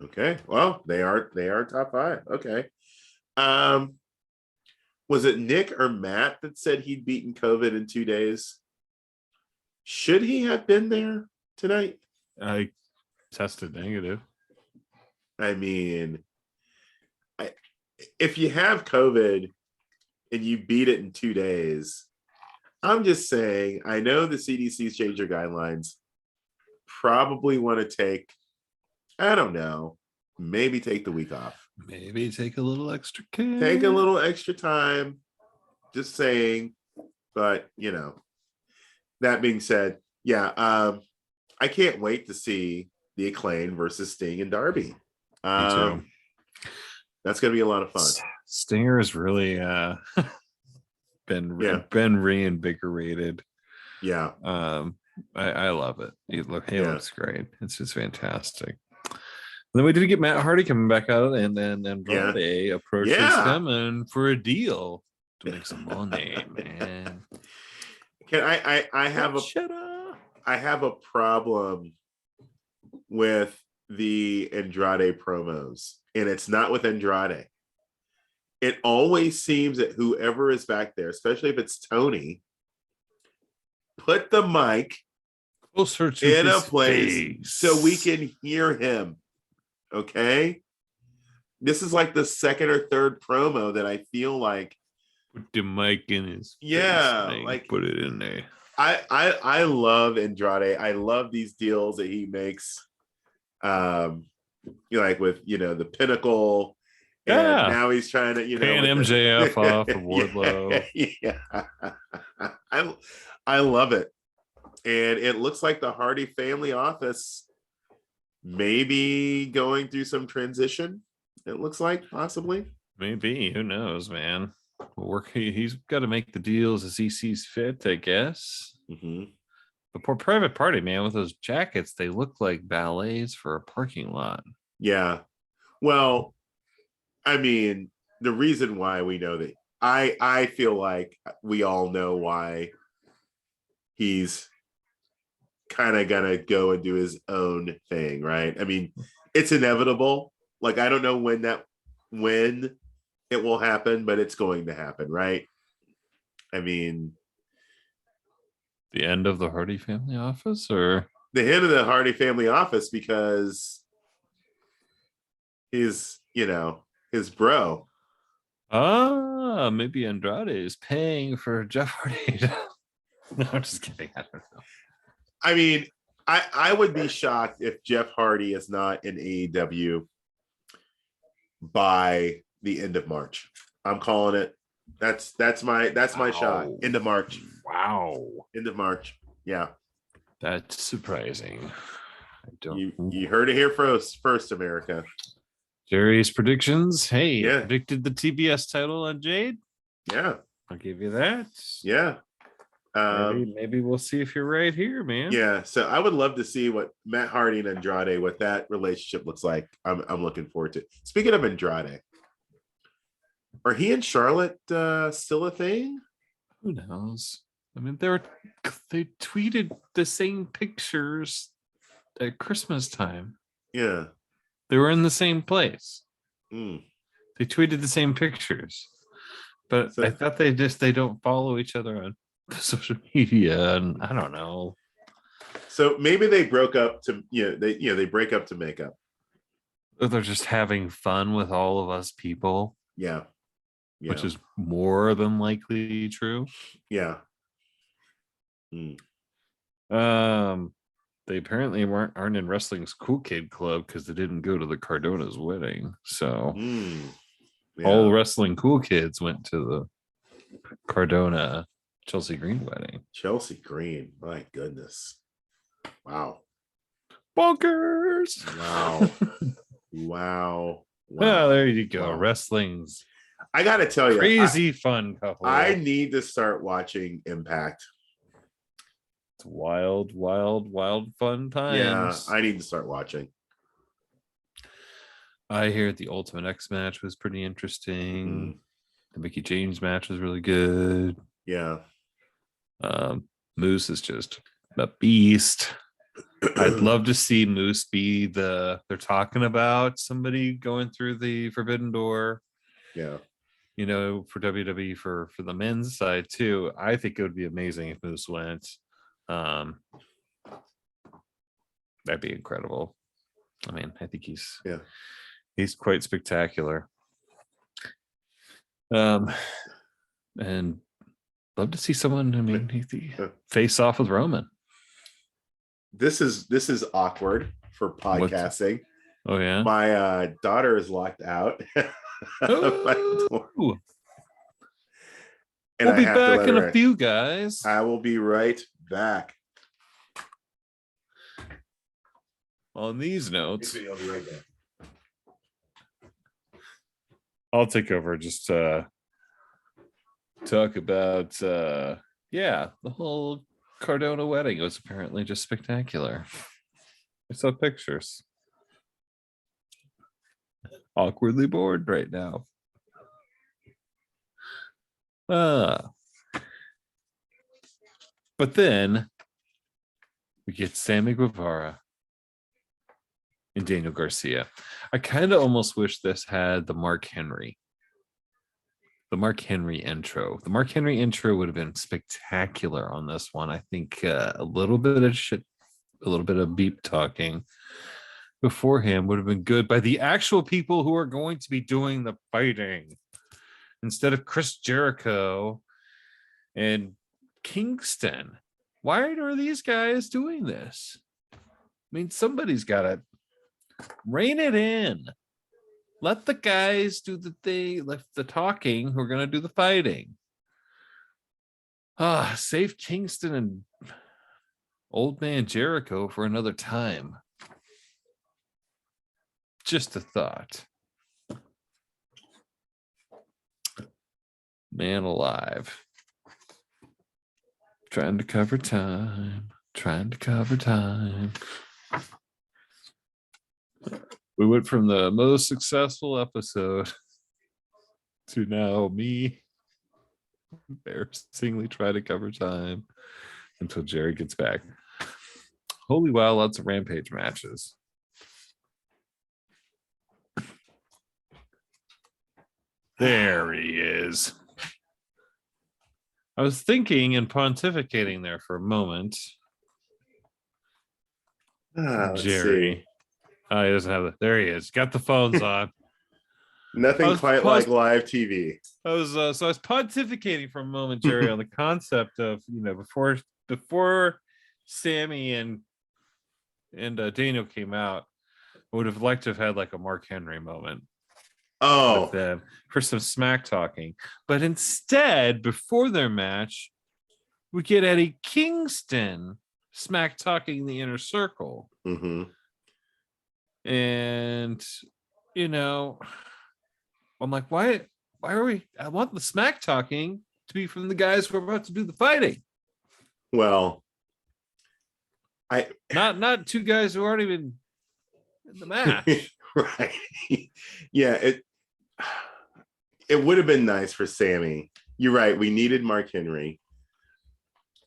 Okay. Well, they are top 5. Okay. Was it Nick or Matt that said he'd beaten COVID in 2 days? Should he have been there tonight? I tested negative. I mean, if you have COVID and you beat it in 2 days, I'm just saying, I know the CDC's changed their guidelines. Probably want to take, I don't know, maybe take the week off. Maybe take a little extra care. Take a little extra time. Just saying. But, that being said, yeah, I can't wait to see the Acclaim versus Sting and Darby. Me too. That's going to be a lot of fun. Stinger has really been reinvigorated. Yeah. I love it. He looks great. It's just fantastic. And then we did get Matt Hardy coming back out, and then Andrade approaches him and for a deal to make some money, man. Can I have a problem with the Andrade promos, and it's not with Andrade. It always seems that whoever is back there, especially if it's Tony, put the mic closer to in a his place face so we can hear him. Okay? This is like the second or third promo that I feel like put the mic in his face, like put it in there. I love Andrade. I love these deals that he makes. Like with the Pinnacle. And now he's trying to, paying MJF off of Wardlow. Yeah. I love it. And it looks like the Hardy family office maybe going through some transition. It looks like possibly. Maybe. Who knows, man? He's got to make the deals as he sees fit, I guess. Mm-hmm. The poor Private Party, man, with those jackets, they look like ballets for a parking lot. Yeah. Well, I mean, the reason why we know that, I feel like we all know why he's kind of gonna go and do his own thing, right? I mean, it's inevitable. Like, I don't know when it will happen, but it's going to happen, right? I mean, the end of the Hardy family office, or the end of the Hardy family office, because he's, his bro. Maybe Andrade is paying for Jeff Hardy. No, I'm just kidding. I don't know. I mean, I would be shocked if Jeff Hardy is not in AEW by the end of March. I'm calling it. That's my shot. End of March. Wow. End of March. Yeah. That's surprising. I don't. You heard it here first, America. Jerry's predictions. Hey, predicted the TBS title on Jade. Yeah, I'll give you that. Yeah. Maybe we'll see if you're right here, man. Yeah. So I would love to see what Matt Hardy and Andrade, what that relationship looks like. I'm looking forward to it. Speaking of Andrade, are he and Charlotte still a thing? Who knows? I mean, they tweeted the same pictures at Christmas time. Yeah. They were in the same place. Mm. They tweeted the same pictures. But I thought they don't follow each other on social media, and I don't know. So maybe they broke up to they break up to make up. Or they're just having fun with all of us people. Yeah. Which is more than likely true. Yeah. They apparently aren't in wrestling's cool kid club because they didn't go to the Cardona's wedding. So all the wrestling cool kids went to the Cardona Chelsea Green wedding. Chelsea Green, my goodness. Wow. Bonkers. Wow. Wow. Well, there you go. Wow. Wrestling's I gotta tell you, crazy fun couple. I need to start watching Impact. It's wild fun times. Yeah, I need to start watching. I hear the Ultimate X match was pretty interesting. The Mickey James match was really good. Yeah. Moose is just a beast. I'd love to see Moose be they're talking about somebody going through the Forbidden Door. Yeah. For WWE for the men's side too. I think it would be amazing if Moose went. That'd be incredible. I mean, I think he's quite spectacular. And love to see someone. I mean, face off with Roman. This is awkward for podcasting. Oh yeah, my daughter is locked out. And we'll be back in a few, guys. I will be right back. On these notes, I'll be right back. I'll take over. Just talk about the whole Cardona wedding. It was apparently just spectacular. I saw pictures. Awkwardly bored right now. But then we get Sammy Guevara and Daniel Garcia. I kind of almost wish this had the Mark Henry intro. The Mark Henry intro would have been spectacular on this one. I think a little bit of beep talking beforehand would have been good by the actual people who are going to be doing the fighting instead of Chris Jericho and Kingston. Why are these guys doing this? I mean, somebody's got to rein it in. Let the guys do the thing, let the talking, who are going to do the fighting. Save Kingston and old man Jericho for another time. Just a thought. Man alive. Trying to cover time. We went from the most successful episode to now me embarrassingly try to cover time until Jerry gets back. Holy wow, lots of Rampage matches. There he is. I was thinking and pontificating there for a moment. Jerry. Oh, he doesn't have it. There he is. Got the phones on. Nothing quite like live TV. I was pontificating for a moment, Jerry, on the concept of, before Sammy and Daniel came out, I would have liked to have had like a Mark Henry moment. With them for some smack talking, but instead, before their match, we get Eddie Kingston smack talking the Inner Circle. Mm-hmm. And I'm like, why are we? I want the smack talking to be from the guys who are about to do the fighting. Well, not two guys who aren't even in the match. Right. Yeah, it would have been nice for Sammy. You're right. We needed Mark Henry.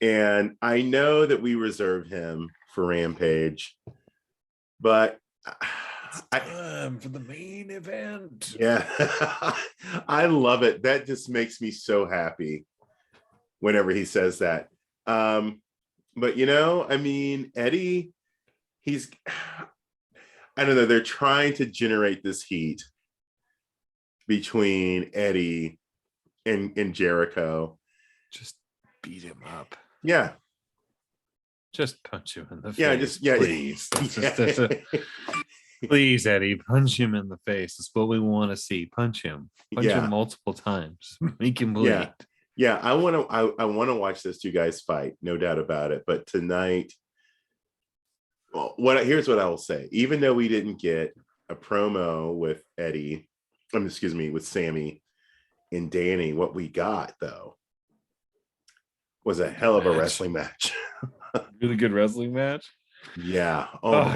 And I know that we reserved him for Rampage, but for the main event. Yeah. I love it. That just makes me so happy whenever he says that. But I mean, Eddie, I don't know, they're trying to generate this heat between Eddie and Jericho. Just beat him up. Yeah. Just punch him in the face. Please. Please, Eddie, punch him in the face. That's what we want to see. Punch him. Punch him multiple times. Make him bleed. Yeah. I want to watch those two guys fight, no doubt about it. But tonight, here's what I will say. Even though we didn't get a promo with with Sammy and Danny, what we got though was a hell of a wrestling match. Really good wrestling match. Yeah.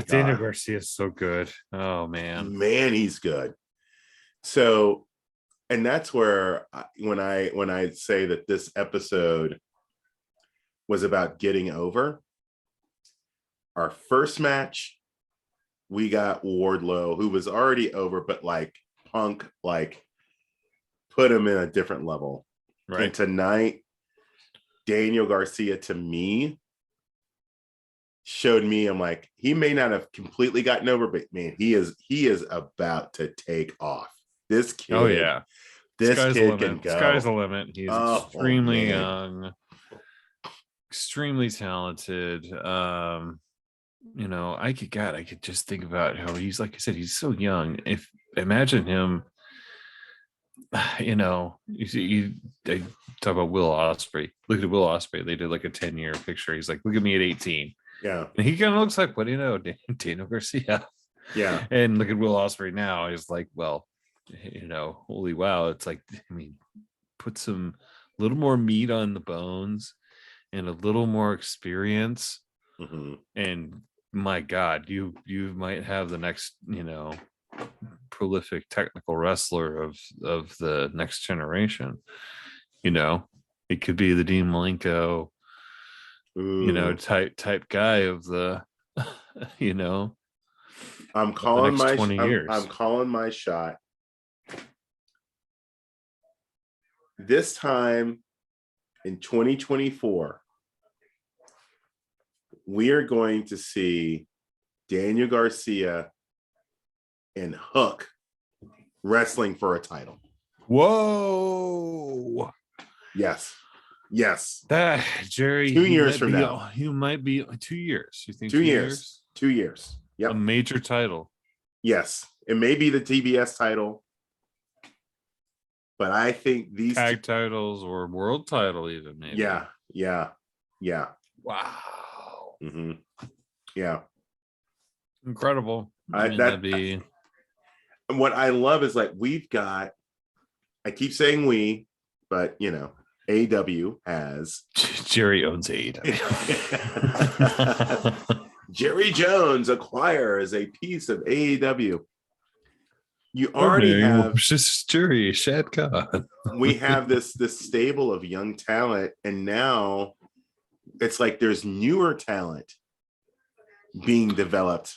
Daniel Garcia is so good. Oh man, he's good. So, and that's where when I say that this episode was about getting over. Our first match, we got Wardlow, who was already over, but like Punk, like put him in a different level. Right. And tonight, Daniel Garcia, to me, showed me, I'm like, he may not have completely gotten over, but man, he is about to take off. This kid, oh yeah, this sky's the kid can limit. go. Sky's the limit. He is Oh, extremely man. young, extremely talented. I could just think about how he's, like I said, he's so young. If imagine him, they talk about Will Ospreay. Look at Will Ospreay. They did like a 10-year picture. He's like, look at me at 18. Yeah. And he kind of looks like, what do you know, Daniel Garcia. Yeah. And look at Will Ospreay now. He's like, well, holy wow. It's like, I mean, put some little more meat on the bones and a little more experience. Mm-hmm. And my God, you might have the next, prolific technical wrestler of the next generation. It could be the Dean Malenko, type guy of the, I'm calling my 20 years. I'm calling my shot. This time in 2024, we are going to see Daniel Garcia and Hook wrestling for a title. Whoa. Yes. That, Jerry, 2 years from now. You might be 2 years. You think 2 years? 2 years. Yep. A major title. Yes. It may be the TBS title, but I think these tag titles or world title even, maybe. Yeah. Wow. Mm-hmm. Yeah. Incredible. That'd be. What I love is like we've got. I keep saying we, but AEW has. Jerry owns AEW. Jerry Jones acquires a piece of AEW. You already have just Jerry Shad Khan. We have this stable of young talent, and now it's like there's newer talent being developed.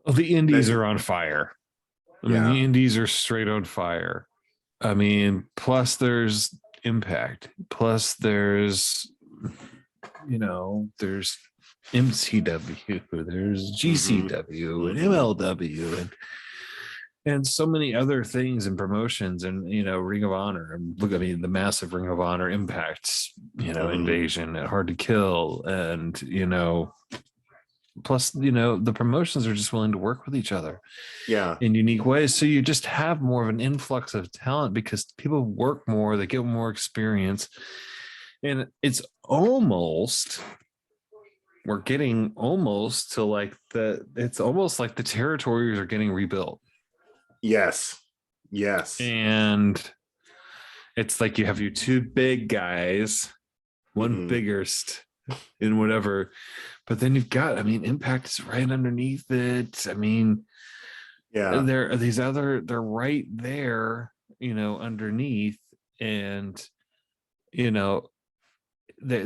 Well, the indies are on fire. I mean, Yeah. the indies are straight on fire. I mean, plus there's Impact. Plus there's, there's MCW, there's GCW and MLW and so many other things and promotions and, Ring of Honor. And look, I mean, the massive Ring of Honor Impact, Invasion and Hard to Kill. And, plus, the promotions are just willing to work with each other in unique ways. So you just have more of an influx of talent because people work more, they get more experience. And it's almost, we're getting almost to it's almost like the territories are getting rebuilt. Yes. And it's like you have your two big guys, one biggest in whatever, but then you've got, Impact is right underneath it. There are these other, they're right there, underneath, and they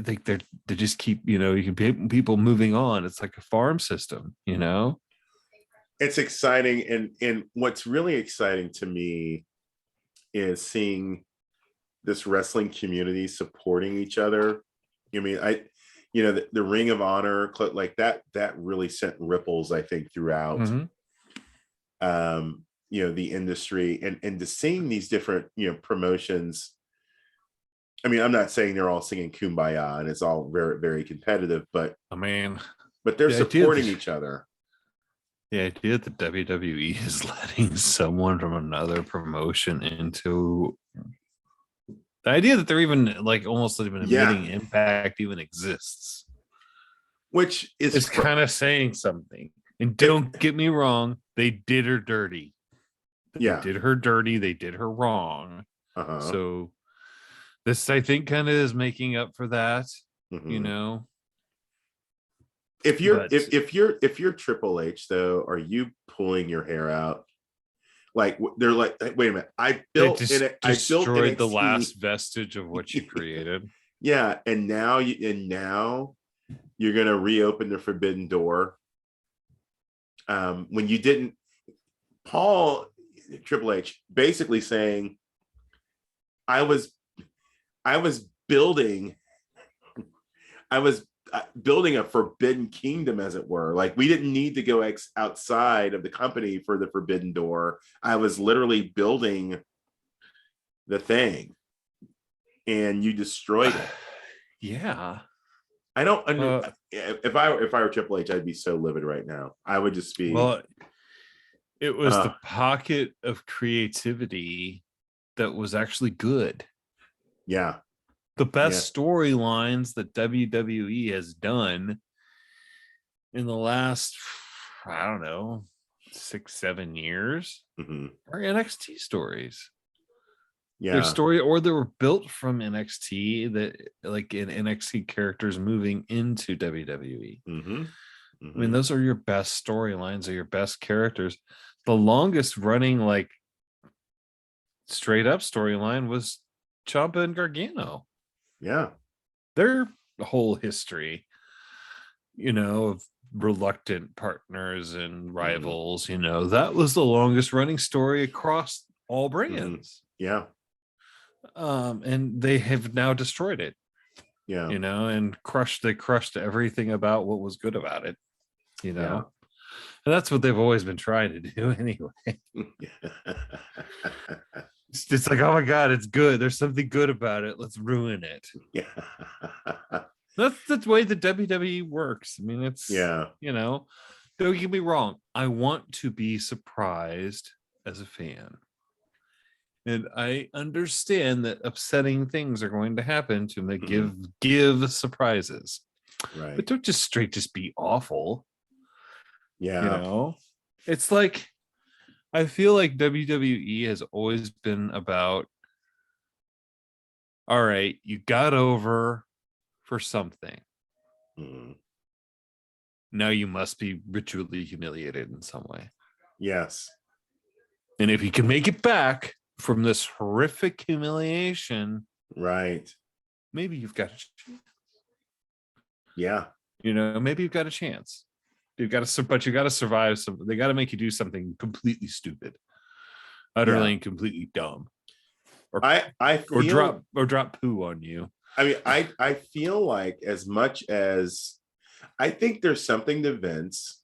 just keep, you can be people moving on. It's like a farm system, It's exciting, and what's really exciting to me is seeing this wrestling community supporting each other. The Ring of Honor, like that really sent ripples, I think, throughout the industry, and to seeing these different promotions. I'm not saying they're all singing Kumbaya and it's all very, very competitive, but they're supporting each other. The idea that WWE is letting someone from another promotion into the idea that they're even almost even admitting Impact even exists, which is kind of saying something. And don't get me wrong, they did her dirty. They did her dirty. They did her wrong. So this, I think, kind of is making up for that. If you're Triple H though, are you pulling your hair out? Like they're like, wait a minute, I built destroyed the last vestige of what you created. And now you're gonna reopen the forbidden door. When you didn't, Triple H basically saying, I was building building a forbidden kingdom, as it were. Like, we didn't need to go outside of the company for the forbidden door. I was literally building the thing, and you destroyed it. Yeah. I don't if I were Triple H, I'd be so livid right now. I would just be. Well, it was the pocket of creativity that was actually good. Yeah. The best storylines that WWE has done in the last, I don't know, 6-7 years are NXT stories. Yeah. Their story, or they were built from NXT, that like in NXT characters moving into WWE. I mean, those are your best storylines, are your best characters. The longest running, like, straight up storyline was Ciampa and Gargano. Yeah. Their whole history, of reluctant partners and rivals, that was the longest running story across all brands. Yeah. And they have now destroyed it. Yeah. And crushed everything about what was good about it. And that's what they've always been trying to do anyway. It's like, oh my God, it's good. There's something good about it. Let's ruin it. Yeah. That's the way the WWE works. I mean, it's, don't get me wrong. I want to be surprised as a fan. And I understand that upsetting things are going to happen to make, give surprises. Right. But don't just be awful. Yeah. It's like, I feel like WWE has always been about, all right, you got over for something. Now you must be ritually humiliated in some way. Yes. And if you can make it back from this horrific humiliation, right, maybe you've got a chance. Yeah. Maybe you've got a chance. But you got to survive. They got to make you do something completely stupid, utterly and completely dumb, or drop poo on you. I mean, I feel like, as much as I think there's something to Vince,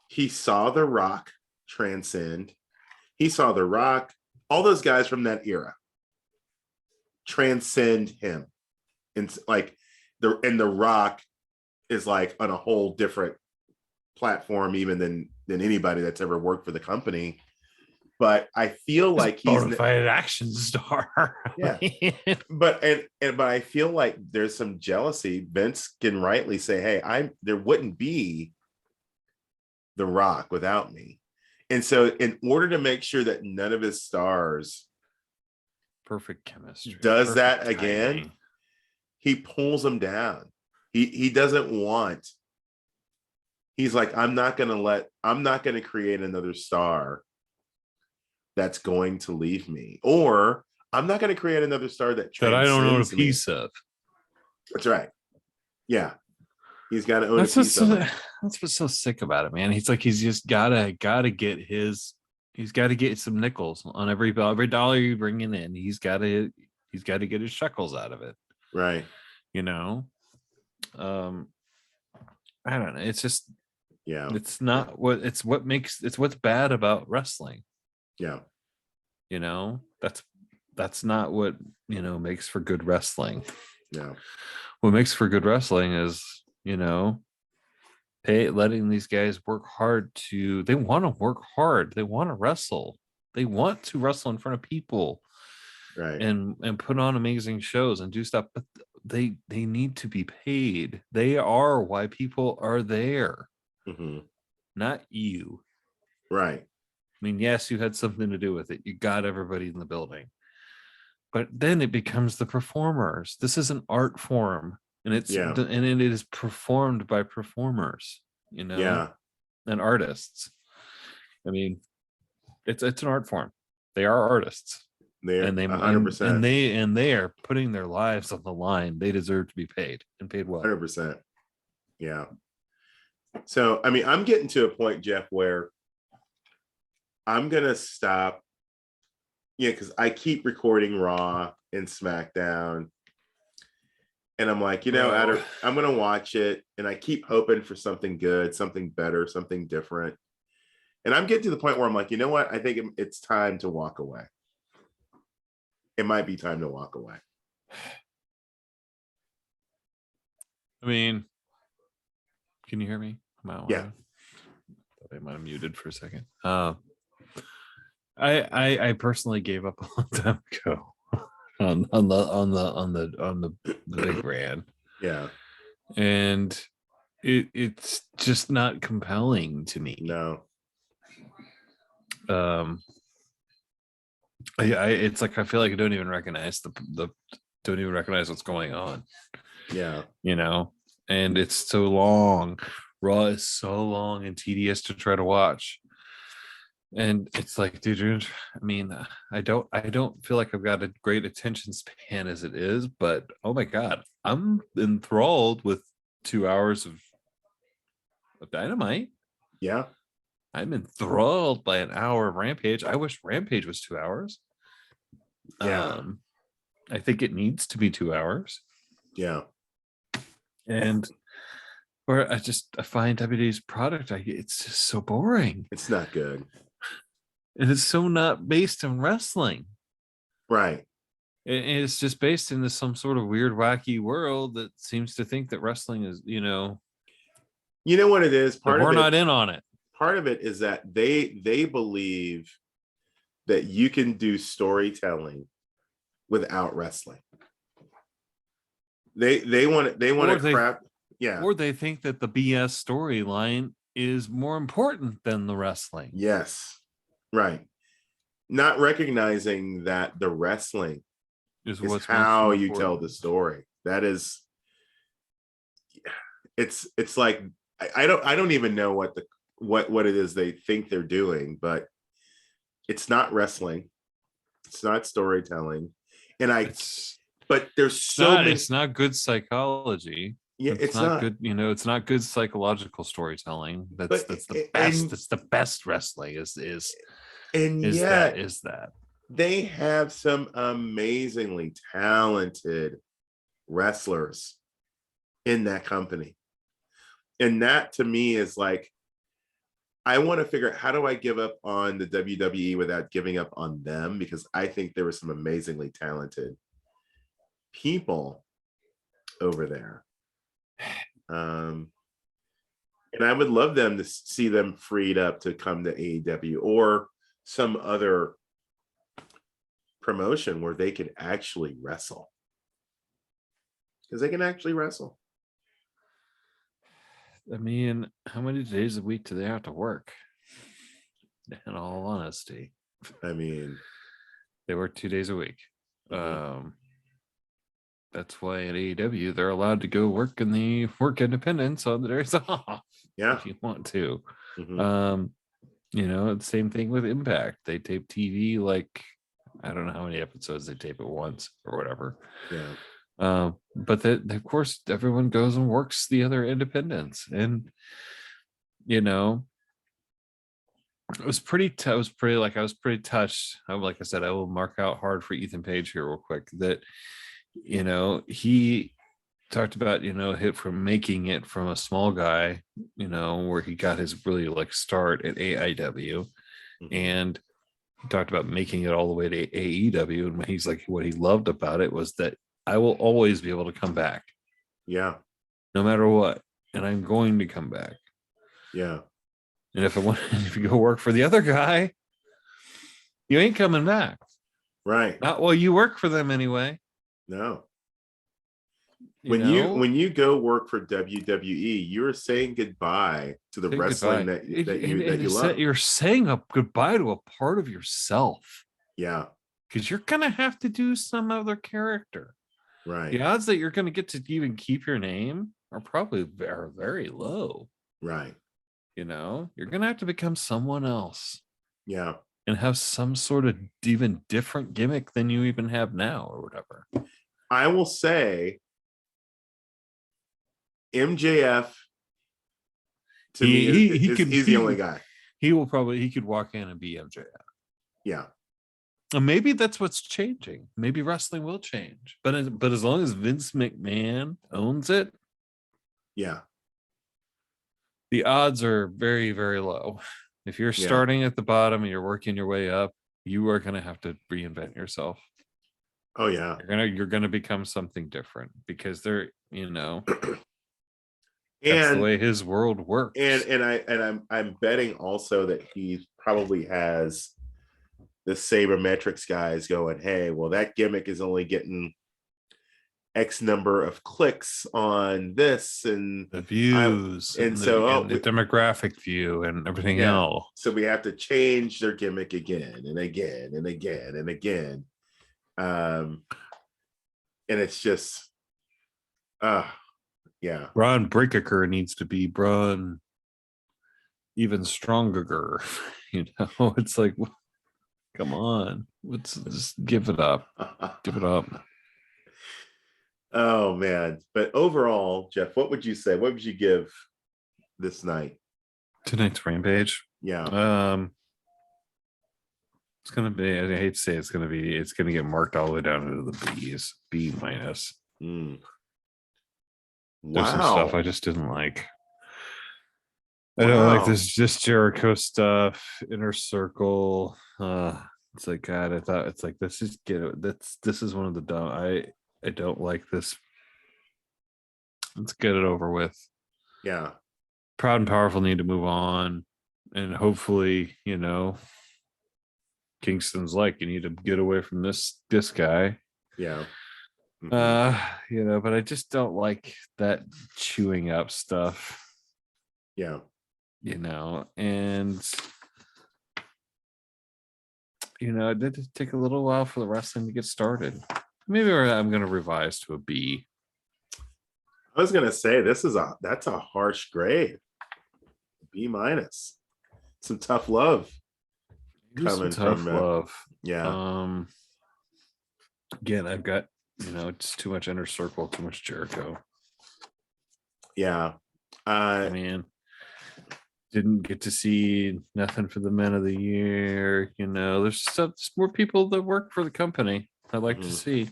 he saw The Rock transcend. He saw The Rock, all those guys from that era transcend him, and like The Rock is like on a whole different platform even than anybody that's ever worked for the company. But I feel like he's bona fide action star. Yeah. but I feel like there's some jealousy. Vince can rightly say, hey, there wouldn't be The Rock without me. And so in order to make sure that none of his stars perfect chemistry does that again, he pulls them down. He doesn't want. He's like, I'm not going to create another star that's going to leave me, or I'm not going to create another star that I don't own a piece of. That's right. Yeah. He's got to own a piece of it. That's what's so sick about it, man. He's like, he's just gotta get he's got to get some nickels on every dollar you're bringing in. He's got to get his shekels out of it. Right. I don't know. It's just, it's not it's what's bad about wrestling. Yeah. That's not what, makes for good wrestling. Yeah. What makes for good wrestling is, letting these guys work hard they want to work hard. They want to wrestle. They want to wrestle in front of people. Right. And put on amazing shows and do stuff, but they need to be paid. They are why people are there. Not you. Right. I mean, yes, you had something to do with it. You got everybody in the building. But then it becomes the performers. This is an art form, and it is performed by performers, and artists. I mean, it's an art form. They are artists. They're 100%. And they are putting their lives on the line. They deserve to be paid, and paid well. 100%. Yeah. So, I mean, I'm getting to a point, Jeff, where I'm going to stop. Yeah, because I keep recording Raw and SmackDown. And I'm like, I'm going to watch it. And I keep hoping for something good, something better, something different. And I'm getting to the point where I'm like, you know what? I think it's time to walk away. It might be time to walk away. I mean, can you hear me? Yeah. I might have muted for a second. I personally gave up a long time ago on the big brand. Yeah. And it's just not compelling to me. No. It's like I feel like I don't even recognize don't even recognize what's going on. Yeah. And it's so long. Raw is so long and tedious to try to watch. And it's like, dude, I mean, I don't feel like I've got a great attention span as it is, but oh my God, I'm enthralled with 2 hours of Dynamite. Yeah. I'm enthralled by an hour of Rampage. I wish Rampage was 2 hours. Yeah. I think it needs to be 2 hours. Yeah. And where I find WWE's product, it's just so boring. It's not good. And it's so not based in wrestling. Right. It's just based in some sort of weird, wacky world that seems to think that wrestling is, You know what it is? we're not in on it. Part of it is that they believe that you can do storytelling without wrestling. They want to crap. Yeah. Or they think that the BS storyline is more important than the wrestling. Yes. Right. Not recognizing that the wrestling is how you tell the story. That is, it's like I don't even know what it is they think they're doing, but it's not wrestling. It's not storytelling. But there's it's not good psychology. Yeah, it's not good. It's not good psychological storytelling. That's the best. That's the best wrestling is that. They have some amazingly talented wrestlers in that company. And that to me is like, I want to figure out how do I give up on the WWE without giving up on them, because I think there were some amazingly talented people over there. And I would love them to see them freed up to come to AEW or some other promotion where they could actually wrestle, because they can actually wrestle. I mean, how many days a week do they have to work? In all honesty, I mean, they work 2 days a week. Mm-hmm. That's why at AEW they're allowed to go work in the work independence on the days off. Yeah, if you want to. Mm-hmm. The same thing with Impact. They tape TV like I don't know how many episodes they tape at once or whatever. Yeah. But of course everyone goes and works the other independents, and I was pretty touched. Like I said, I will mark out hard for Ethan Page here real quick that he talked about hit from making it from a small guy, where he got his really like start at AEW, Mm-hmm. and he talked about making it all the way to AEW, and he's like, what he loved about it was that I will always be able to come back. Yeah. No matter what, and I'm going to come back. Yeah. And if you go work for the other guy, you ain't coming back. Right. Not while you work for them anyway. No. When you go work for WWE, you're saying goodbye to the wrestling that you love. You're saying goodbye to a part of yourself. Yeah. Because you're gonna have to do some other character. Right. The odds that you're gonna get to even keep your name are probably very, very low. Right. You're gonna have to become someone else. Yeah. And have some sort of even different gimmick than you even have now or whatever. I will say MJF to me he's the only guy. He could walk in and be MJF. Yeah. And maybe that's what's changing. Maybe wrestling will change, but as long as Vince McMahon owns it, Yeah. the odds are very, very low. If you're Yeah. starting at the bottom and you're working your way up, you are going to have to reinvent yourself. Oh yeah. You're gonna become something different because they're, that's the And way his world works. I'm betting also that he probably has the sabermetrics guys going, hey, well, that gimmick is only getting X number of clicks on this and the views and the demographic view and everything else. So we have to change their gimmick again and again and again and again. And it's just yeah. Braun Breaker needs to be Braun even stronger. It's like, come on, let's just give it up. Give it up. Oh man. But overall, Jeff, what would you say? What would you give this night? Tonight's Rampage? Yeah. It's gonna be, I hate to say it's gonna get marked all the way down into the B's, B minus. Wow. There's some stuff I just didn't like. I don't like this Jericho stuff, Inner Circle. It's like, God, I thought it's like, let's just get it. This is one of the dumb. I don't like this. Let's get it over with. Yeah. Proud and Powerful need to move on, and hopefully, Kingston's like, you need to get away from this guy. Yeah. But I just don't like that chewing up stuff. Yeah. And it did take a little while for the wrestling to get started. Maybe I'm going to revise to a B. I was going to say that's a harsh grade. B minus. Some tough love coming from love. Yeah. Again, I've got it's too much Inner Circle, too much Jericho. Yeah. Didn't get to see nothing for the Men of the Year. There's more people that work for the company I'd like to see.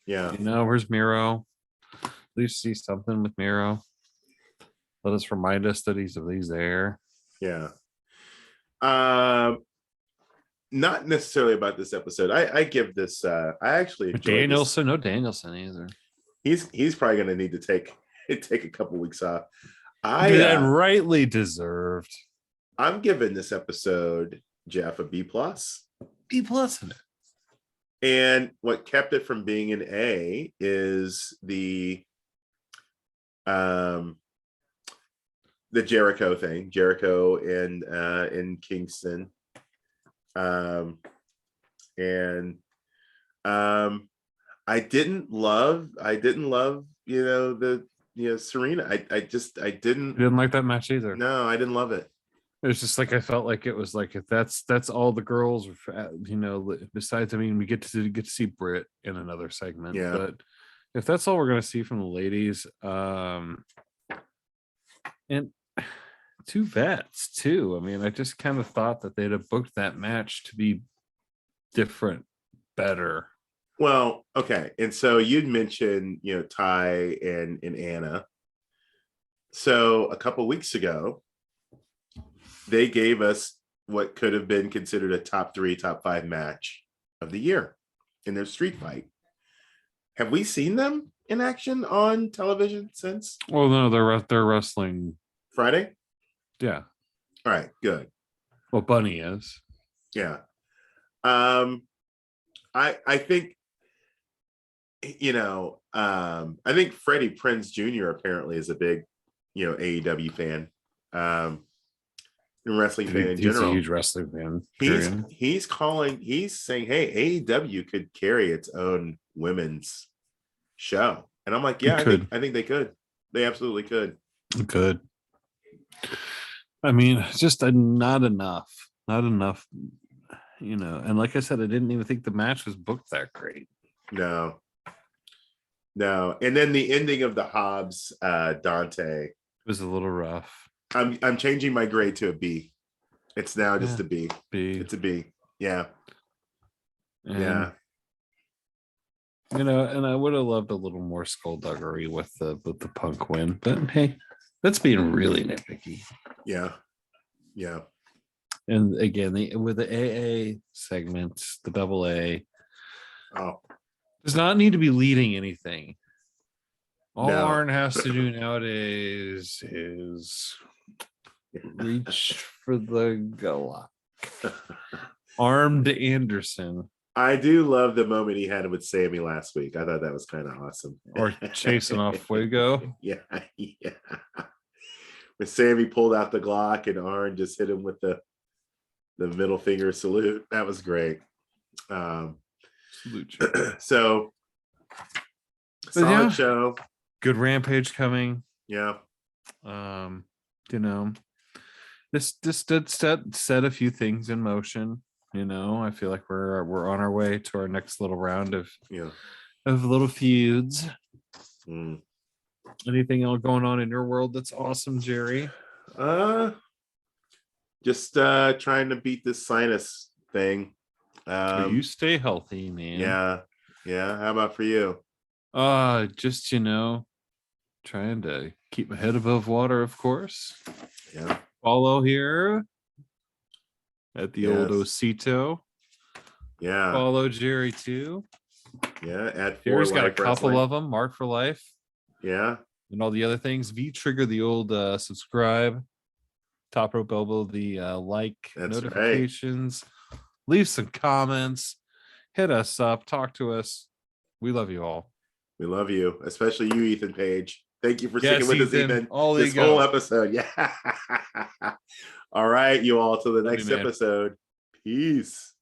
Yeah. Where's Miro? At least see something with Miro. Let us remind us that he's there. Yeah. Not necessarily about this episode. I give this I actually Danielson, no Danielson either. He's probably gonna need to take a couple weeks off. And rightly deserved. I'm giving this episode, Jeff, a B plus. B plus in it. And what kept it from being an A is the Jericho thing, Jericho and Kingston. I didn't love, Serena. I didn't like that match either. No, I didn't love it. It was just like, I felt like it was like, if that's all the girls, besides, we get to see Britt in another segment. Yeah. But if that's all we're going to see from the ladies, and two vets too. I just kind of thought that they'd have booked that match to be different, better. Well, okay. And so you'd mentioned, Ty and Anna. So a couple weeks ago, they gave us what could have been considered a top 3, top 5 match of the year in their street fight. Have we seen them in action on television since? Well, no, they're wrestling Friday. Yeah. All right. Good. Well, Bunny is. Yeah. I think, I think Freddie Prinze Jr. apparently is a big, AEW fan, and wrestling fan in general. He's a huge wrestling fan. He's saying, hey, AEW could carry its own women's show. And I'm like, yeah, I think they could. They absolutely could. Could. Just not enough. Not enough, and like I said, I didn't even think the match was booked that great. No. And then the ending of the Hobbs Dante was a little rough. I'm changing my grade to a B. It's now just a B. B. It's a B. Yeah. Yeah. And I would have loved a little more skullduggery with the Punk win, but hey, that's being really nitpicky. Yeah. Yeah. And again, with the AA segment, the double A does not need to be leading anything. All Arn has to do nowadays is reach for the Glock. Armed Anderson. I do love the moment he had with Sammy last week. I thought that was kind of awesome. Or chasing off Fuego. Yeah. When Sammy pulled out the Glock and Arn just hit him with the middle finger salute. That was great. So solid show. Good Rampage coming. Yeah. This did set a few things in motion. I feel like we're on our way to our next little round of little feuds. Anything else going on in your world that's awesome, Jerry? Just trying to beat this sinus thing. You stay healthy, man. Yeah. How about for you? Just trying to keep my head above water, of course. Yeah. Follow here at the old Osito. Yeah. Follow Jerry too. Yeah. At Jerry's got a couple of them. Marked4Life. Yeah. And all the other things. V-trigger the old subscribe. Top Rope Elbow the notifications. Right. Leave some comments. Hit us up. Talk to us. We love you all. We love you, especially you, Ethan Page. Thank you for sticking with us, Ethan. This whole episode. Yeah. All right, you all. Till the next episode. Peace.